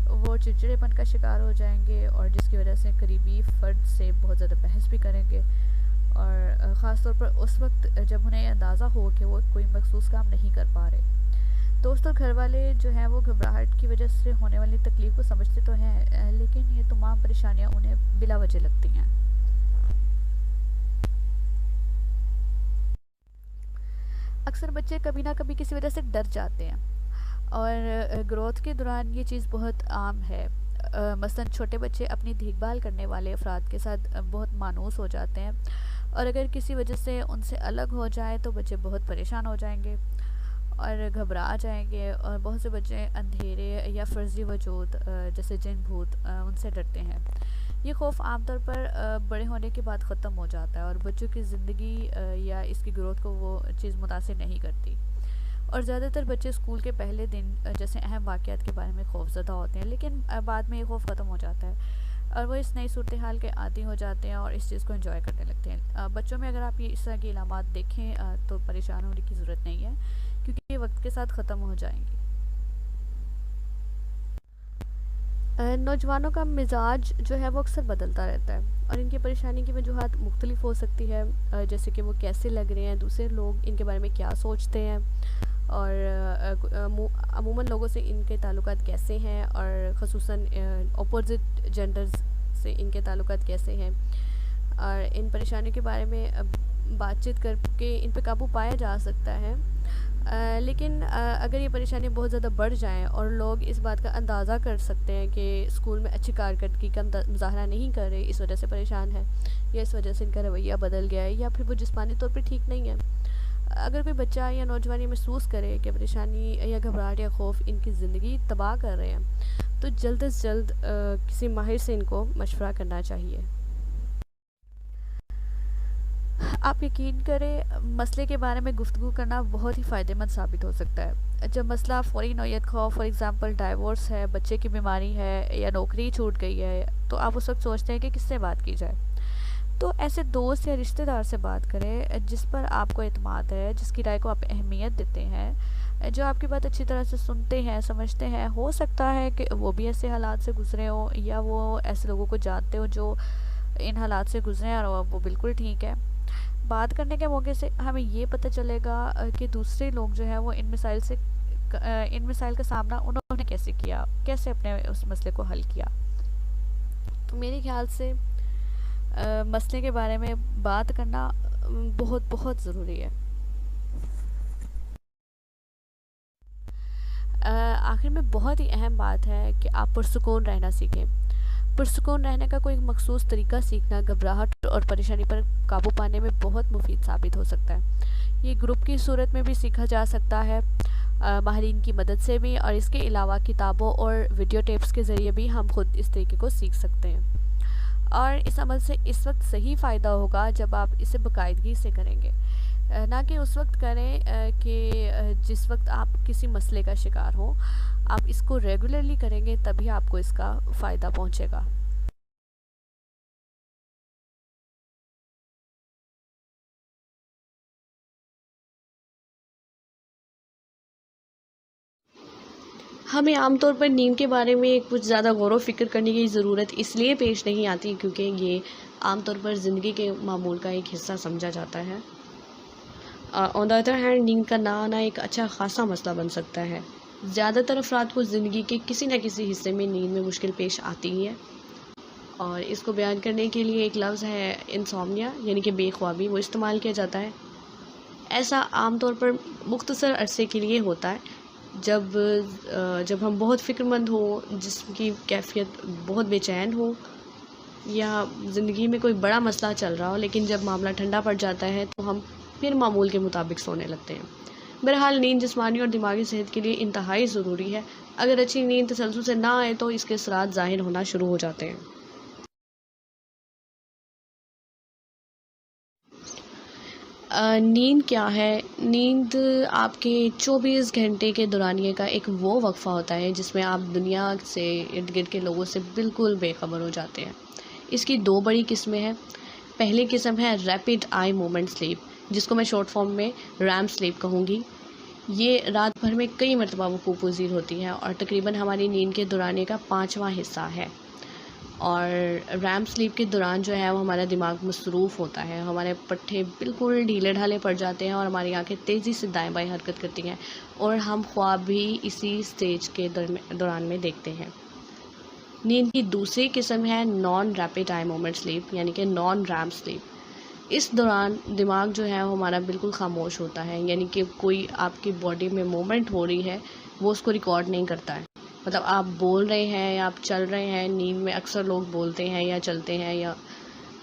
वो चिड़चिड़ेपन का शिकार हो जाएंगे और जिसकी वजह से करीबी फ़र्द से बहुत ज़्यादा बहस भी करेंगे, और ख़ास तौर पर उस वक्त जब उन्हें अंदाज़ा हो कि वो कोई मखसूस काम नहीं कर पा रहे। दोस्त और घर वाले जो हैं वो घबराहट की वजह से होने वाली तकलीफ़ को समझते तो हैं, लेकिन ये तमाम परेशानियां उन्हें बिला वजह लगती हैं। अक्सर बच्चे कभी ना कभी किसी वजह से डर जाते हैं, और ग्रोथ के दौरान ये चीज़ बहुत आम है। मसलन छोटे बच्चे अपनी देखभाल करने वाले अफराद के साथ बहुत मानूस हो जाते हैं, और अगर किसी वजह से उनसे अलग हो जाए तो बच्चे बहुत परेशान हो जाएंगे और घबरा जाएंगे। और बहुत से बच्चे अंधेरे या फ़र्ज़ी वजूद जैसे जिन भूत उनसे डरते हैं। ये खौफ आमतौर पर बड़े होने के बाद ख़त्म हो जाता है और बच्चों की ज़िंदगी या इसकी ग्रोथ को वो चीज़ मुतासिर नहीं करती। और ज़्यादातर बच्चे स्कूल के पहले दिन जैसे अहम वाक़यात के बारे में खौफज़दा होते हैं, लेकिन बाद में ये खौफ ख़त्म हो जाता है और वो इस नई सूरत हाल के आदी हो जाते हैं और इस चीज़ को एंजॉय करने लगते हैं। बच्चों में अगर आप ये इस तरह की इलामात देखें तो परेशान होने की ज़रूरत नहीं है, क्योंकि ये वक्त के साथ ख़त्म हो जाएंगी। नौजवानों का मिजाज जो है वो अक्सर बदलता रहता है और इनकी परेशानी की वजूहात मुख्तलिफ हो सकती है, जैसे कि वो कैसे लग रहे हैं, दूसरे लोग इनके बारे में क्या सोचते हैं, और अमूमन लोगों से इनके ताल्लुकात कैसे हैं, और ख़ुसूसन अपोजिट जेंडर्स से इनके ताल्लुकात कैसे हैं। और इन परेशानियों के बारे में बातचीत करके इन पे काबू पाया जा सकता है। लेकिन अगर ये परेशानियाँ बहुत ज़्यादा बढ़ जाएँ और लोग इस बात का अंदाज़ा कर सकते हैं कि स्कूल में अच्छी कारकर्दगी का मुज़ाहरा नहीं कर रहे, इस वजह से परेशान है, या इस वजह से इनका रवैया बदल गया है, या फिर वो जिस्मानी तौर पे ठीक नहीं है। अगर कोई बच्चा या नौजवान ये महसूस करे कि परेशानी या घबराहट या खौफ इनकी ज़िंदगी तबाह कर रहे हैं, तो जल्द से जल्द किसी माहिर से इनको मशवरा करना चाहिए। आप यकीन करें, मसले के बारे में गुफ्तगू करना बहुत ही फ़ायदेमंद साबित हो सकता है। जब मसला फ़ौरी नौयत का हो, फॉर एग्ज़ाम्पल डाइवोर्स है, बच्चे की बीमारी है या नौकरी छूट गई है, तो आप उस वक्त सोचते हैं कि किससे बात की जाए। तो ऐसे दोस्त या रिश्तेदार से बात करें जिस पर आपको एतमाद है, जिसकी राय को आप अहमियत देते हैं, जो आपकी बात अच्छी तरह से सुनते हैं, समझते हैं। हो सकता है कि वो भी ऐसे हालात से गुज़रे हों, या वो ऐसे लोगों को जानते हो जो इन हालात से गुज़रे हैं और वो बिल्कुल ठीक है। बात करने के मौके से हमें ये पता चलेगा कि दूसरे लोग जो हैं वो इन मिसाइल का सामना उन्होंने कैसे किया, कैसे अपने उस मसले को हल किया। तो मेरे ख्याल से मसले के बारे में बात करना बहुत बहुत ज़रूरी है। आखिर में बहुत ही अहम बात है कि आप पुरसुकून रहना सीखें। पुरसुकून रहने का कोई मखसूस तरीका सीखना घबराहट और परेशानी पर काबू पाने में बहुत मुफीद साबित हो सकता है। ये ग्रुप की सूरत में भी सीखा जा सकता है, माहिरीन की मदद से भी, और इसके अलावा किताबों और वीडियो टेप्स के ज़रिए भी हम खुद इस तरीके को सीख सकते हैं। और इस अमल से इस वक्त सही फ़ायदा होगा जब आप इसे बाकायदगी से करेंगे, ना कि उस वक्त करें कि जिस वक्त आप किसी मसले का शिकार हो। आप इसको रेगुलरली करेंगे तभी आपको इसका फ़ायदा पहुंचेगा। हमें आमतौर पर नींद के बारे में कुछ ज़्यादा गौर व फिक्र करने की ज़रूरत इसलिए पेश नहीं आती क्योंकि ये आमतौर पर ज़िंदगी के मामूल का एक हिस्सा समझा जाता है। ऑन द अदर हैंड, नींद का ना आना एक अच्छा खासा मसला बन सकता है। ज़्यादातर अफराद को ज़िंदगी के किसी न किसी हिस्से में नींद में मुश्किल पेश आती ही है, और इसको बयान करने के लिए एक लफ्ज़ है इंसोम्निया, यानी कि बेख्वाबी, वो इस्तेमाल किया जाता है। ऐसा आमतौर पर मुख्तसर अरसे के लिए होता है, जब हम बहुत फ़िक्रमंद हो, जिसकी कैफियत बहुत बेचैन हो, या ज़िंदगी में कोई बड़ा मसला चल रहा हो, लेकिन जब मामला ठंडा पड़ जाता है तो हम फिर मामूल के मुताबिक सोने लगते हैं। बहरहाल, नींद जिस्मानी और दिमागी सेहत के लिए इंतहाई ज़रूरी है। अगर अच्छी नींद तसलसल से ना आए तो इसके असरात ज़ाहिर होना शुरू हो जाते हैं। नींद क्या है? नींद आपके 24 घंटे के दौरानिए का एक वो वक्फ़ा होता है जिसमें आप दुनिया से, इर्द गिर्द के लोगों से बिल्कुल बेखबर हो जाते हैं। इसकी 2 बड़ी किस्में हैं। पहली किस्म है रैपिड आई मूवमेंट स्लीप, जिसको मैं शॉर्ट फॉर्म में रैम स्लीप कहूँगी। ये रात भर में कई मरतबा वक़ूफ़ पज़ीर होती है और तकरीबन हमारी नींद के दौरानिए का 5वां हिस्सा है। और रैम स्लीप के दौरान जो है वो हमारा दिमाग मसरूफ़ होता है, हमारे पट्टे बिल्कुल ढीले ढाले पड़ जाते हैं और हमारी आंखें तेज़ी से दाएं बाएं हरकत करती हैं, और हम ख्वाब भी इसी स्टेज के दौरान में देखते हैं। नींद की दूसरी किस्म है non rapid eye moment sleep, यानी कि नॉन रैम स्लीप। इस दौरान दिमाग जो है वो हमारा बिल्कुल खामोश होता है, यानी कि कोई आपकी बॉडी में मूवमेंट हो रही है वो उसको रिकॉर्ड नहीं करता है। मतलब आप बोल रहे हैं या आप चल रहे हैं, नींद में अक्सर लोग बोलते हैं या चलते हैं, या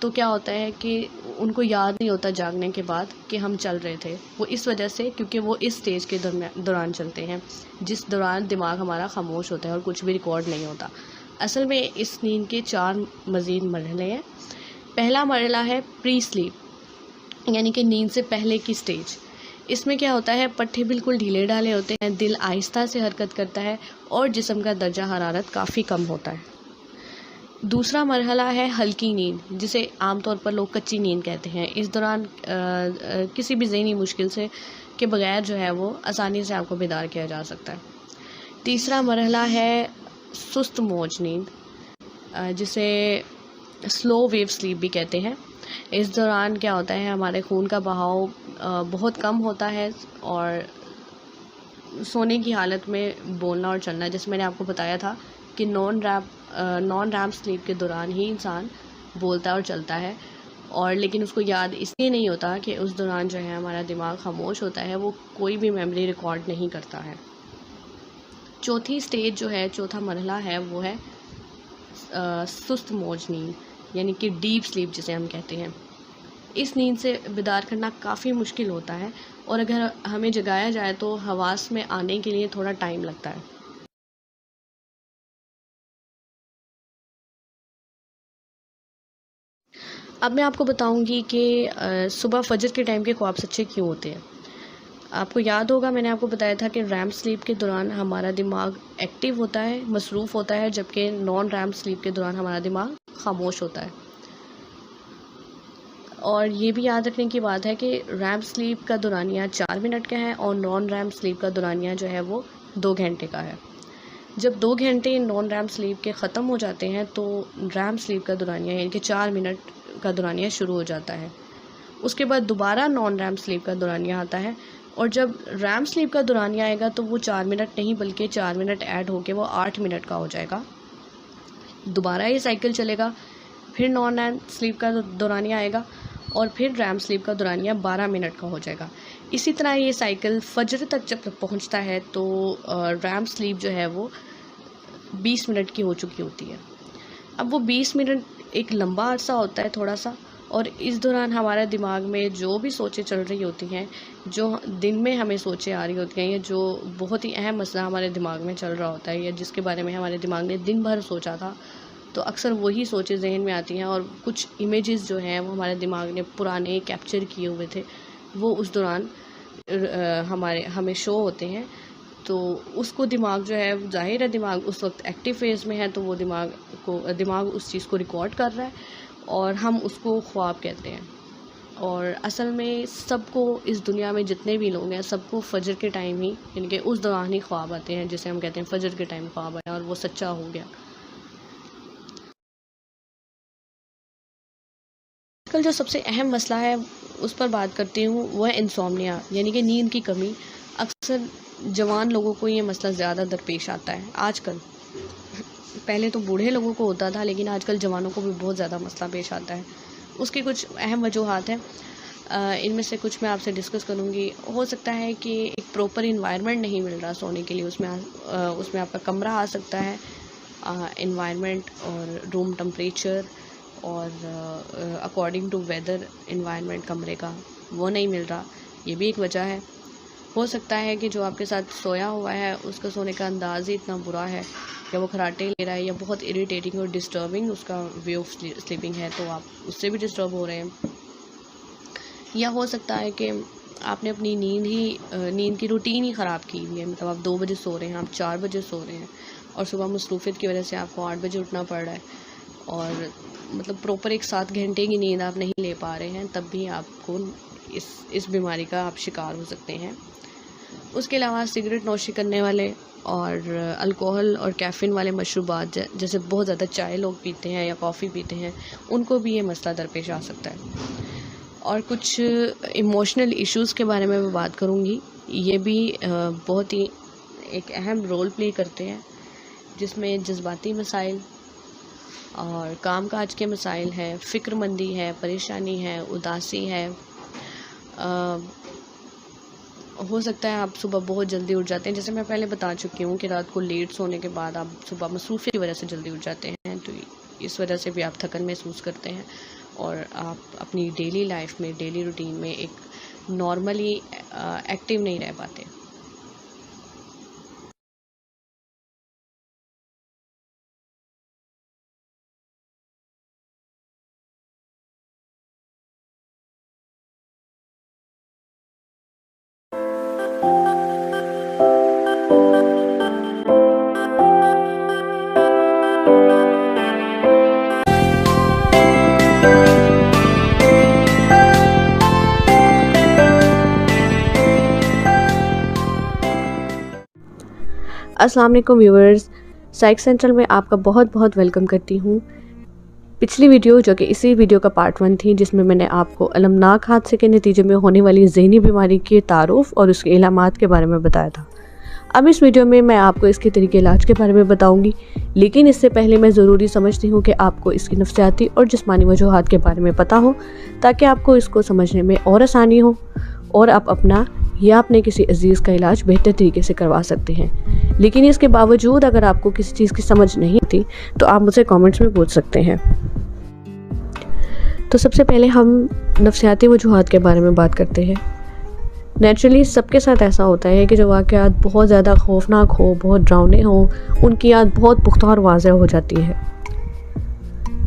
तो क्या होता है कि उनको याद नहीं होता जागने के बाद कि हम चल रहे थे। वो इस वजह से, क्योंकि वो इस स्टेज के दौरान चलते हैं जिस दौरान दिमाग हमारा खामोश होता है और कुछ भी रिकॉर्ड नहीं होता। असल में इस नींद के 4 मज़ीद मरहले हैं। पहला मरहला है प्री स्लीप, यानी कि नींद से पहले की स्टेज। इसमें क्या होता है, पट्टे बिल्कुल ढीले ढाले होते हैं, दिल आहिस्ता से हरकत करता है और जिस्म का दर्जा हरारत काफ़ी कम होता है। दूसरा मरहला है हल्की नींद, जिसे आमतौर पर लोग कच्ची नींद कहते हैं। इस दौरान किसी भी ज़हनी मुश्किल से के बगैर जो है वो आसानी से आपको बेदार किया जा सकता है। तीसरा मरहला है सुस्त मौज नींद, जिसे स्लो वेव स्लीप भी कहते हैं। इस दौरान क्या होता है, हमारे खून का बहाव बहुत कम होता है और सोने की हालत में बोलना और चलना, जैसे मैंने आपको बताया था कि नॉन रैम स्लीप के दौरान ही इंसान बोलता और चलता है, और लेकिन उसको याद इसलिए नहीं होता कि उस दौरान जो है हमारा दिमाग खामोश होता है, वो कोई भी मेमोरी रिकॉर्ड नहीं करता है। चौथी स्टेज जो है, चौथा मरहला है, वो है सुस्त मौज नींद, यानी कि डीप स्लीप जिसे हम कहते हैं। इस नींद से बेदार करना काफ़ी मुश्किल होता है, और अगर हमें जगाया जाए तो हवास में आने के लिए थोड़ा टाइम लगता है। अब मैं आपको बताऊंगी कि सुबह फजर के टाइम के ख्वाब सच्चे क्यों होते हैं। आपको याद होगा, मैंने आपको बताया था कि रैम स्लीप के दौरान हमारा दिमाग एक्टिव होता है, मसरूफ़ होता है, जबकि नॉन रैम स्लीप के दौरान हमारा दिमाग खामोश होता है। और ये भी याद रखने की बात है कि रैम स्लीप का दौरानिया 4 मिनट का है और नॉन रैम स्लीप का दौरानिया जो है वो 2 घंटे का है। जब 2 घंटे नॉन रैम स्लीप के ख़त्म हो जाते हैं तो रैम स्लीप का दौरानिया, यानी कि 4 मिनट का दौरानिया शुरू हो जाता है। उसके बाद दोबारा नॉन रैम स्लीप का दौरानिया आता है, और जब रैम स्लीप का दौरानिया आएगा तो वो 4 मिनट नहीं बल्कि 4 मिनट ऐड होके वो 8 मिनट का हो जाएगा। दोबारा ये साइकिल चलेगा, फिर नॉन रैम स्लीप का दौरानिया आएगा और फिर रैम स्लीप का दौरानिया 12 मिनट का हो जाएगा। इसी तरह ये साइकिल फजर तक जब तक पहुंचता है तो रैम स्लीप जो है वो 20 मिनट की हो चुकी होती है। अब वो 20 मिनट एक लंबा अरसा होता है थोड़ा सा, और इस दौरान हमारे दिमाग में जो भी सोचें चल रही होती हैं, जो दिन में हमें सोचें आ रही होती हैं, या जो बहुत ही अहम मसला हमारे दिमाग में चल रहा होता है, या जिसके बारे में हमारे दिमाग ने दिन भर सोचा था, तो अक्सर वही सोचें जहन में आती हैं, और कुछ इमेजेस जो हैं वो हमारे दिमाग ने पुराने कैप्चर किए हुए थे, वो उस दौरान हमें शो होते हैं। तो उसको दिमाग जो है, जाहिर है दिमाग उस वक्त एक्टिव फेज़ में है, तो वो दिमाग उस चीज़ को रिकॉर्ड कर रहा है और हम उसको ख्वाब कहते हैं। और असल में सबको, इस दुनिया में जितने भी लोग हैं सबको फजर के टाइम ही, यानी कि उस दौरान ही ख्वाब आते हैं जिसे हम कहते हैं फजर के टाइम ख्वाब आया और वो सच्चा हो गया। आजकल जो सबसे अहम मसला है उस पर बात करती हूँ, वो है इंसोम्निया, यानी कि नींद की कमी। अक्सर जवान लोगों को ये मसला ज़्यादा दरपेश आता है आजकल। पहले तो बूढ़े लोगों को होता था, लेकिन आजकल जवानों को भी बहुत ज़्यादा मसला पेश आता है। उसकी कुछ अहम वजूहात हैं, इनमें से कुछ मैं आपसे डिस्कस करूँगी। हो सकता है कि एक प्रॉपर इन्वायरमेंट नहीं मिल रहा सोने के लिए, उसमें आपका कमरा आ सकता है, इन्वायरमेंट और रूम टेम्परेचर और अकॉर्डिंग टू वेदर इन्वायरमेंट कमरे का वो नहीं मिल रहा, ये भी एक वजह है। हो सकता है कि जो आपके साथ सोया हुआ है उसका सोने का अंदाज़ ही इतना बुरा है, या वो खराटे ले रहा है, या बहुत इरिटेटिंग और डिस्टर्बिंग उसका वे ऑफ स्लीपिंग है, तो आप उससे भी डिस्टर्ब हो रहे हैं। या हो सकता है कि आपने अपनी नींद की रूटीन ही ख़राब की हुई है, मतलब आप 2 बजे सो रहे हैं, आप 4 बजे सो रहे हैं, और सुबह मसरूफियत की वजह से आपको 8 बजे उठना पड़ रहा है, और मतलब प्रॉपर एक 7 घंटे की नींद आप नहीं ले पा रहे हैं, तब भी आपको इस बीमारी का आप शिकार हो सकते हैं। उसके अलावा सिगरेट नोशी करने वाले और अल्कोहल और कैफ़ीन वाले मशरूबात, जैसे बहुत ज़्यादा चाय लोग पीते हैं या कॉफ़ी पीते हैं, उनको भी ये मसला दरपेश आ सकता है। और कुछ इमोशनल इश्यूज़ के बारे में मैं बात करूँगी, ये भी बहुत ही एक अहम रोल प्ले करते हैं, जिसमें जज्बाती मसाइल और कामकाज के मसाइल हैं, फ़िक्रमंदी है, परेशानी है, उदासी है। हो सकता है आप सुबह बहुत जल्दी उठ जाते हैं, जैसे मैं पहले बता चुकी हूँ कि रात को लेट सोने के बाद आप सुबह मसरूफ़ियत की वजह से जल्दी उठ जाते हैं, तो इस वजह से भी आप थकन महसूस करते हैं और आप अपनी डेली लाइफ में, डेली रूटीन में एक नॉर्मली एक्टिव नहीं रह पाते। अस्सलाम वालेकुम व्यूअर्स, साइक सेंट्रल में आपका बहुत बहुत वेलकम करती हूँ। पिछली वीडियो, जो कि इसी वीडियो का पार्ट 1 थी, जिसमें मैंने आपको अलमनाक हादसे के नतीजे में होने वाली ज़हनी बीमारी के तारुफ और उसके इलामात के बारे में बताया था। अब इस वीडियो में मैं आपको इसके तरीके इलाज के बारे में बताऊंगी, लेकिन इससे पहले मैं ज़रूरी समझती हूँ कि आपको इसकी नफ्सियाती और जिस्मानी वजूहात के बारे में पता हो, ताकि आपको इसको समझने में और आसानी हो और आप अपना या अपने किसी अजीज़ का इलाज बेहतर तरीके से करवा सकते हैं। लेकिन इसके बावजूद अगर आपको किसी चीज़ की समझ नहीं आती तो आप मुझसे कमेंट्स में पूछ सकते हैं। तो सबसे पहले हम नफ्सियाती वजूहात के बारे में बात करते हैं। नेचुरली सबके साथ ऐसा होता है कि जो वाक़यात बहुत ज़्यादा खौफनाक हो, बहुत डरावने हो, उनकी याद बहुत पुख्ता और वाज़ेह हो जाती है।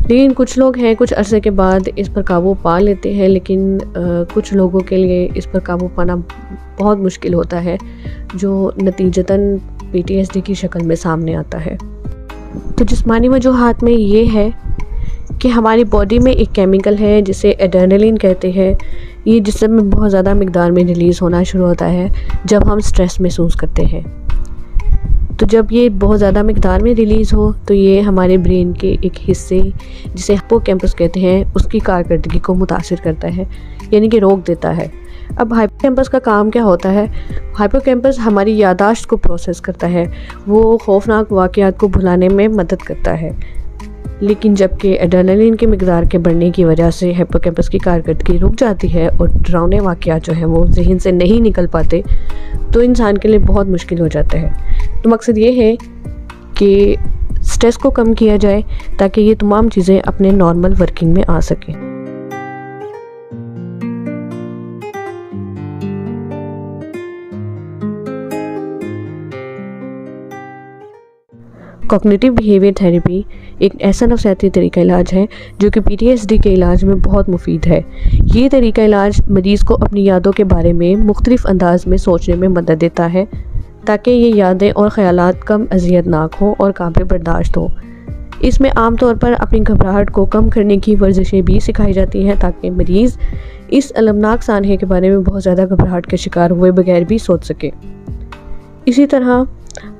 लेकिन कुछ लोग हैं, कुछ अरसे के बाद इस पर काबू पा लेते हैं, लेकिन कुछ लोगों के लिए इस पर काबू पाना बहुत मुश्किल होता है, जो नतीजतन PTSD की शक्ल में सामने आता है। तो जिस्मानी वजूहात में ये है कि हमारी बॉडी में एक केमिकल है जिसे एड्रेनलिन कहते हैं। ये जिस्म में बहुत ज़्यादा मिकदार में रिलीज़ होना शुरू होता है जब हम स्ट्रेस महसूस करते हैं। तो जब ये बहुत ज़्यादा मिकदार में रिलीज़ हो तो ये हमारे ब्रेन के एक हिस्से, जिसे हिप्पोकैम्पस कहते हैं, उसकी कारकर्दगी को मुतासिर करता है, यानी कि रोक देता है। अब हिप्पोकैम्पस का काम क्या होता है? हिप्पोकैम्पस हमारी याददाश्त को प्रोसेस करता है, वो खौफनाक वाक़यात को भुलाने में मदद करता है। लेकिन जबकि एड्रेनलिन की मिकदार के बढ़ने की वजह से हिप्पोकैम्पस की कारकर्दगी रुक जाती है और डरावने वाक़यात जो हैं वो ज़हन से नहीं निकल पाते, तो इंसान के लिए बहुत मुश्किल हो जाता है। तो मकसद ये है कि स्ट्रेस को कम किया जाए ताकि ये तमाम चीज़ें अपने नॉर्मल वर्किंग में आ सकें। कॉग्निटिव बिहेवियर थेरेपी एक ऐसा नफ्सियाती तरीका इलाज है जो कि PTSD के इलाज में बहुत मुफीद है। ये तरीका इलाज मरीज़ को अपनी यादों के बारे में मुख्तलिफ अंदाज में सोचने में मदद देता है, ताकि ये यादें और ख़यालात कम अजियतनाक हों और काबिल बर्दाश्त हों। इसमें आमतौर पर अपनी घबराहट को कम करने की वर्जिशें भी सिखाई जाती हैं ताकि मरीज़ इस अलमनाक सानहे के बारे में बहुत ज़्यादा घबराहट के शिकार हुए बगैर भी सोच सके। इसी तरह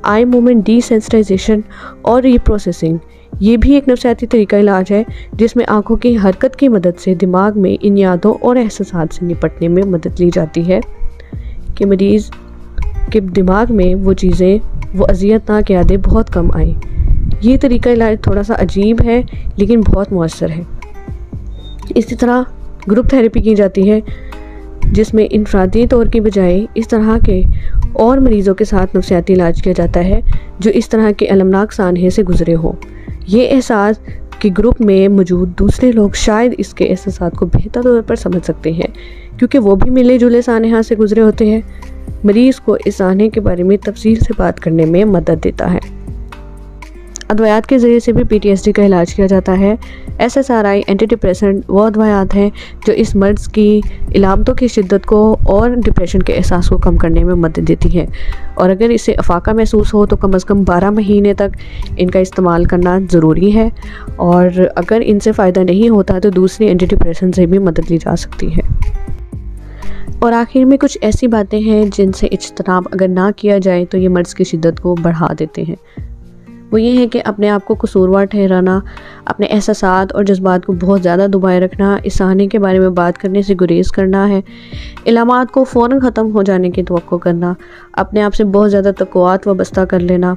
आई मूवमेंट डिसेंसिटाइजेशन और रीप्रोसेसिंग, ये भी एक नफ्सियाती तरीका इलाज है जिसमें आंखों की हरकत की मदद से दिमाग में इन यादों और एहसासात से निपटने में मदद ली जाती है कि मरीज़ के दिमाग में वो चीज़ें, वो अज़ियतनाक यादें बहुत कम आएँ। ये तरीका इलाज थोड़ा सा अजीब है लेकिन बहुत मौसर है। इसी तरह ग्रुप थेरेपी की जाती है जिसमें इनफरादी तौर की बजाय इस तरह के और मरीज़ों के साथ नफ्सियाती इलाज किया जाता है जो इस तरह के अलमनाक सानहे से गुजरे हों। ये एहसास कि ग्रुप में मौजूद दूसरे लोग शायद इसके एहसासात को बेहतर तौर पर समझ सकते हैं क्योंकि वो भी मिले जुले सानहा से गुजरे होते हैं, मरीज़ को इस सानहे के बारे में तफसील से बात करने में मदद देता है। अदवायात के ज़रिए से भी PTSD का इलाज किया जाता है। SSRI एंटी डिप्रेसेंट वो अदवायात हैं जो इस मर्ज़ की इलामतों की शिद्दत को और डिप्रेशन के एहसास को कम करने में मदद देती है, और अगर इसे अफाका महसूस हो तो कम अज़ कम 12 महीने तक इनका इस्तेमाल करना ज़रूरी है, और अगर इनसे फ़ायदा नहीं होता तो दूसरी एंटी डिप्रेशन से भी मदद ली जा सकती है। और आखिर में कुछ ऐसी बातें हैं जिनसे इज्तनाब अगर ना किया जाए तो ये मर्ज़ की शिद्दत को बढ़ा देते हैं। वो ये है कि अपने आप को कसूरवार ठहराना, अपने एहसासात और जज्बात को बहुत ज़्यादा दबाए रखना, इस साहने के बारे में बात करने से गुरेज़ करना है, इलामात को फ़ौरन ख़त्म हो जाने की तवक्को करना, अपने आप से बहुत ज़्यादा तक़व्वुआत वाबस्ता कर लेना,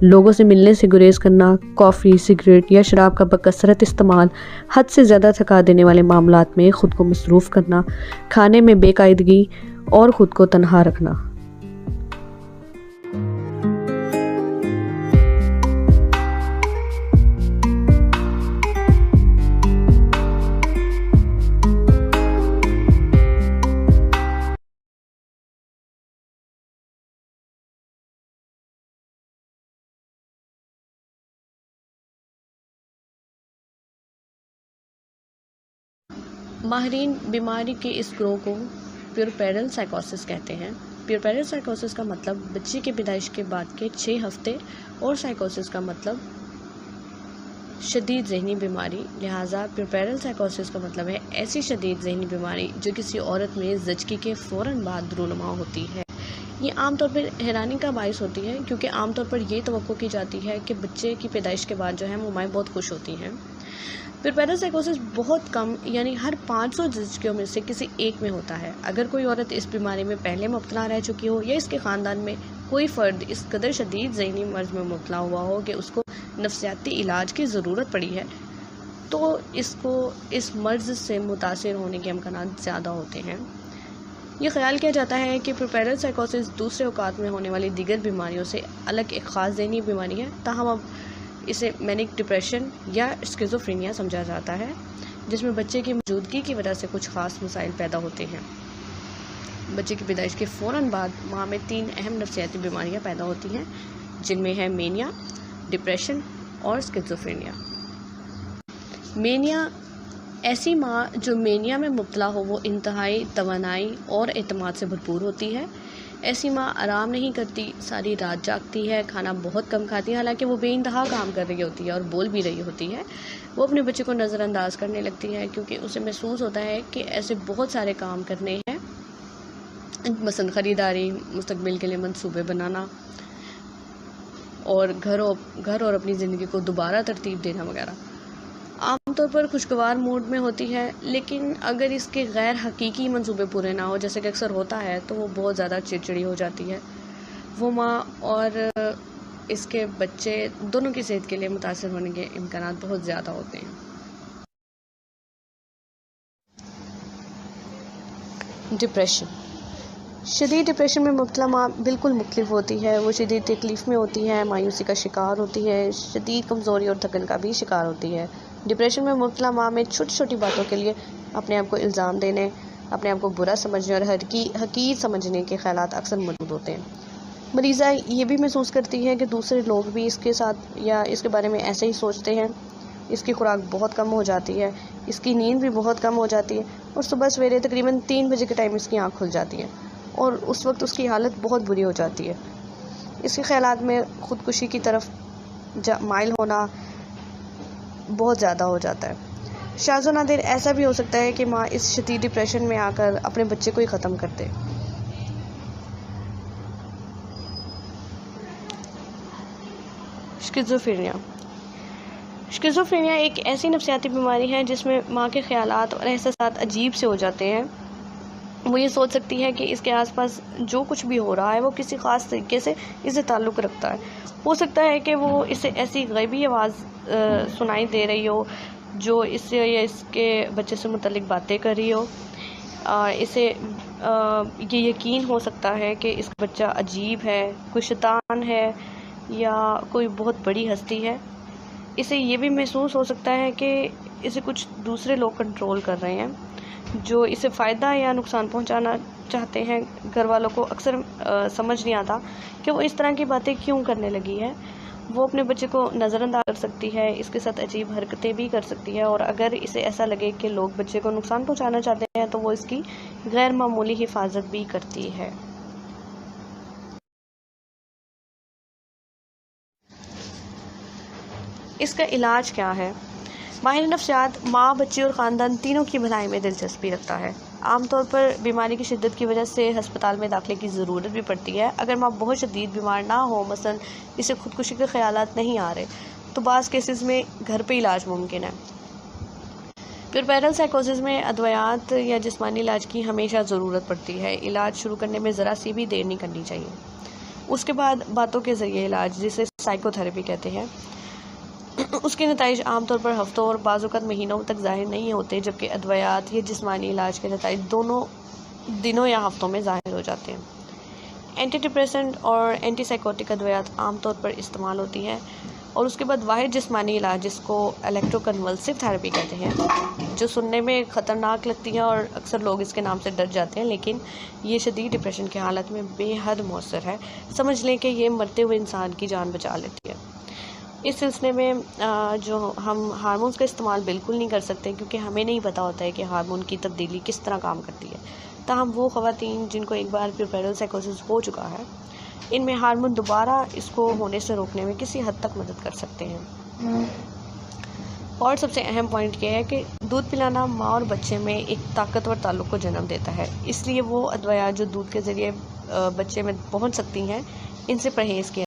लोगों से मिलने से गुरेज़ करना, कॉफ़ी, सिगरेट या शराब का बकसरत इस्तेमाल, हद से ज़्यादा थका देने वाले मामलात में ख़ुद को मसरूफ़ करना, खाने में बेकायदगी और ख़ुद को तन्हा रखना। माहिरीन बीमारी के इस ग्रोह को प्यूरपेरल साइकोसिस कहते हैं। प्यूरपेरल साइकोसिस का मतलब बच्चे की पैदाइश के बाद के 6 हफ्ते, और साइकोसिस का मतलब शदीद जहनी बीमारी। लिहाजा प्यूरपेरल साइकोसिस का मतलब है ऐसी शदीद जहनी बीमारी जो किसी औरत में ज़चगी के फ़ौरन बाद रूनुमा होती है। ये आमतौर पर हैरानी का बायस होती है क्योंकि आमतौर पर यह तवक्को की जाती है कि बच्चे की पैदाइश के बाद जो है वो माएँ बहुत खुश होती हैं। प्यूरपेरल साइकोसिस बहुत कम, यानी हर 500 ज़चगियों में से किसी एक में होता है। अगर कोई औरत इस बीमारी में पहले मुब्तला रह चुकी हो या इसके ख़ानदान में कोई फ़र्द इस कदर शदीद ज़हनी मर्ज़ में मुब्तला हुआ हो कि उसको नफ्सियाती इलाज की ज़रूरत पड़ी है, तो इसको इस मर्ज़ से मुतासिर होने के इम्कानात ज़्यादा होते हैं। ये ख्याल किया जाता है कि प्यूरपेरल साइकोसिस दूसरे औकात में होने वाली दीगर बीमारियों से अलग एक ख़ास ज़हनी बीमारी है, ताहम अब इसे मैनिक डिप्रेशन या स्किज़ोफ्रेनिया समझा जाता है, जिसमें बच्चे की मौजूदगी की वजह से कुछ ख़ास मसाइल पैदा होते हैं। बच्चे की पैदाइश के फ़ौरन बाद माँ में 3 अहम नफ्सियाती बीमारियाँ पैदा होती हैं, जिनमें है मेनिया, डिप्रेशन और स्किज़ोफ्रेनिया। मेनिया, ऐसी माँ जो मेनिया में मुब्तला हो वो इंतहाई तवानाई और एतमाद से भरपूर होती है। ऐसी माँ आराम नहीं करती, सारी रात जागती है, खाना बहुत कम खाती है, हालांकि वो बेइंतहा काम कर रही होती है और बोल भी रही होती है। वो अपने बच्चे को नज़रअंदाज करने लगती है क्योंकि उसे महसूस होता है कि ऐसे बहुत सारे काम करने हैं, मसलन ख़रीदारी, मुस्तकबिल के लिए मंसूबे बनाना और घर और अपनी ज़िंदगी को दोबारा तरतीब देना वगैरह। आमतौर पर खुशगवार मूड में होती है, लेकिन अगर इसके गैर हकीकी मंसूबे पूरे ना हो, जैसे कि अक्सर होता है, तो वो बहुत ज़्यादा चिड़चिड़ी हो जाती है। वो माँ और इसके बच्चे दोनों की सेहत के लिए मुतासिर होने के इम्कानात बहुत ज़्यादा होते हैं। डिप्रेशन, शदीद डिप्रेशन में मुब्तला माँ बिल्कुल मुख्तलिफ होती है। वो शदीद तकलीफ़ में होती है, मायूसी का शिकार होती है, शदीद कमज़ोरी और थकन का भी शिकार होती है। डिप्रेशन में मुब्तला माँ में छोटी छोटी बातों के लिए अपने आप को इल्ज़ाम देने, अपने आप को बुरा समझने और हकीर समझने के ख़यालात अक्सर मौजूद होते हैं। मरीज़ा ये भी महसूस करती है कि दूसरे लोग भी इसके साथ या इसके बारे में ऐसे ही सोचते हैं। इसकी खुराक बहुत कम हो जाती है, इसकी नींद भी बहुत कम हो जाती है और सुबह सवेरे तकरीबन 3 बजे के टाइम इसकी आँख खुल जाती है और उस वक्त उसकी हालत बहुत बुरी हो जाती है। इसके ख़यालात में ख़ुदकुशी की तरफ माइल होना, बहुत ज़्यादा हो जाता है। शाज़ो नादिर ऐसा भी हो सकता है कि माँ इस शदीद डिप्रेशन में आकर अपने बच्चे को ही ख़त्म कर दे। शिज़ोफ्रेनिया एक ऐसी नफ्सियाती बीमारी है जिसमें माँ के ख़यालात और एहसासात अजीब से हो जाते हैं। वो ये सोच सकती है कि इसके आसपास जो कुछ भी हो रहा है वो किसी ख़ास तरीके से इससे ताल्लुक़ रखता है। हो सकता है कि वो इसे ऐसी गैबी आवाज़ सुनाई दे रही हो जो इससे या इसके बच्चे से मुतल्लिक़ बातें कर रही हो। इसे ये यकीन हो सकता है कि इसका बच्चा अजीब है, कोई शैतान है या कोई बहुत बड़ी हस्ती है। इसे ये भी महसूस हो सकता है कि इसे कुछ दूसरे लोग कंट्रोल कर रहे हैं जो इसे फ़ायदा या नुकसान पहुंचाना चाहते हैं। घर वालों को अक्सर समझ नहीं आता कि वो इस तरह की बातें क्यों करने लगी है। वो अपने बच्चे को नज़रअंदाज कर सकती है, इसके साथ अजीब हरकतें भी कर सकती है, और अगर इसे ऐसा लगे कि लोग बच्चे को नुकसान पहुंचाना चाहते हैं तो वो इसकी गैर मामूली हिफाजत भी करती है। इसका इलाज क्या है? माहिर नफ्सियात माँ, बच्चे और ख़ानदान तीनों की भलाई में दिलचस्पी रखता है। आमतौर पर बीमारी की शिद्दत की वजह से अस्पताल में दाखिले की ज़रूरत भी पड़ती है। अगर माँ बहुत शदीद बीमार ना हो, मसलन इसे खुदकुशी के ख़यालात नहीं आ रहे, तो बाज़ केसेस में घर पे इलाज मुमकिन है। प्यूरपेरल साइकोसिस में अद्वियात या जिस्मानी इलाज की हमेशा ज़रूरत पड़ती है। इलाज शुरू करने में ज़रा सी भी देर नहीं करनी चाहिए। उसके बाद बातों के ज़रिए इलाज, जिसे साइकोथेरेपी कहते हैं, उसके नताइज आमतौर पर हफ्तों और बाज़ औक़ात महीनों तक ज़ाहिर नहीं होते, जबकि अद्वियात या जिस्मानी इलाज के नताइज दोनों दिनों या हफ्तों में ज़ाहिर हो जाते हैं। एंटी डिप्रेसेंट और एंटीसाइकोटिक अद्वियात आमतौर पर इस्तेमाल होती हैं, और उसके बाद वाहिद जिस्मानी इलाज, जिसको इलेक्ट्रोकन्वल्सिव थेरेपी कहते हैं, जो सुनने में ख़तरनाक लगती है और अक्सर लोग इसके नाम से डर जाते हैं, लेकिन ये शदीद डिप्रेशन की हालत में बेहद मौसर है। समझ लें कि ये मरते हुए इंसान की जान बचा लेती है। इस सिलसिले में जो हम हार्मोन्स का इस्तेमाल बिल्कुल नहीं कर सकते, क्योंकि हमें नहीं पता होता है कि हार्मोन की तब्दीली किस तरह काम करती है। ताहम वो ख़वातीन जिनको एक बार प्यूरपेरल साइकोसिस हो चुका है, इनमें हार्मोन दोबारा इसको होने से रोकने में किसी हद तक मदद कर सकते हैं। और सबसे अहम पॉइंट ये है कि दूध पिलाना माँ और बच्चे में एक ताकतवर ताल्लुक़ को जन्म देता है, इसलिए वो अद्वियात जो दूध के ज़रिए बच्चे में पहुँच सकती हैं, इनसे परहेज़ किया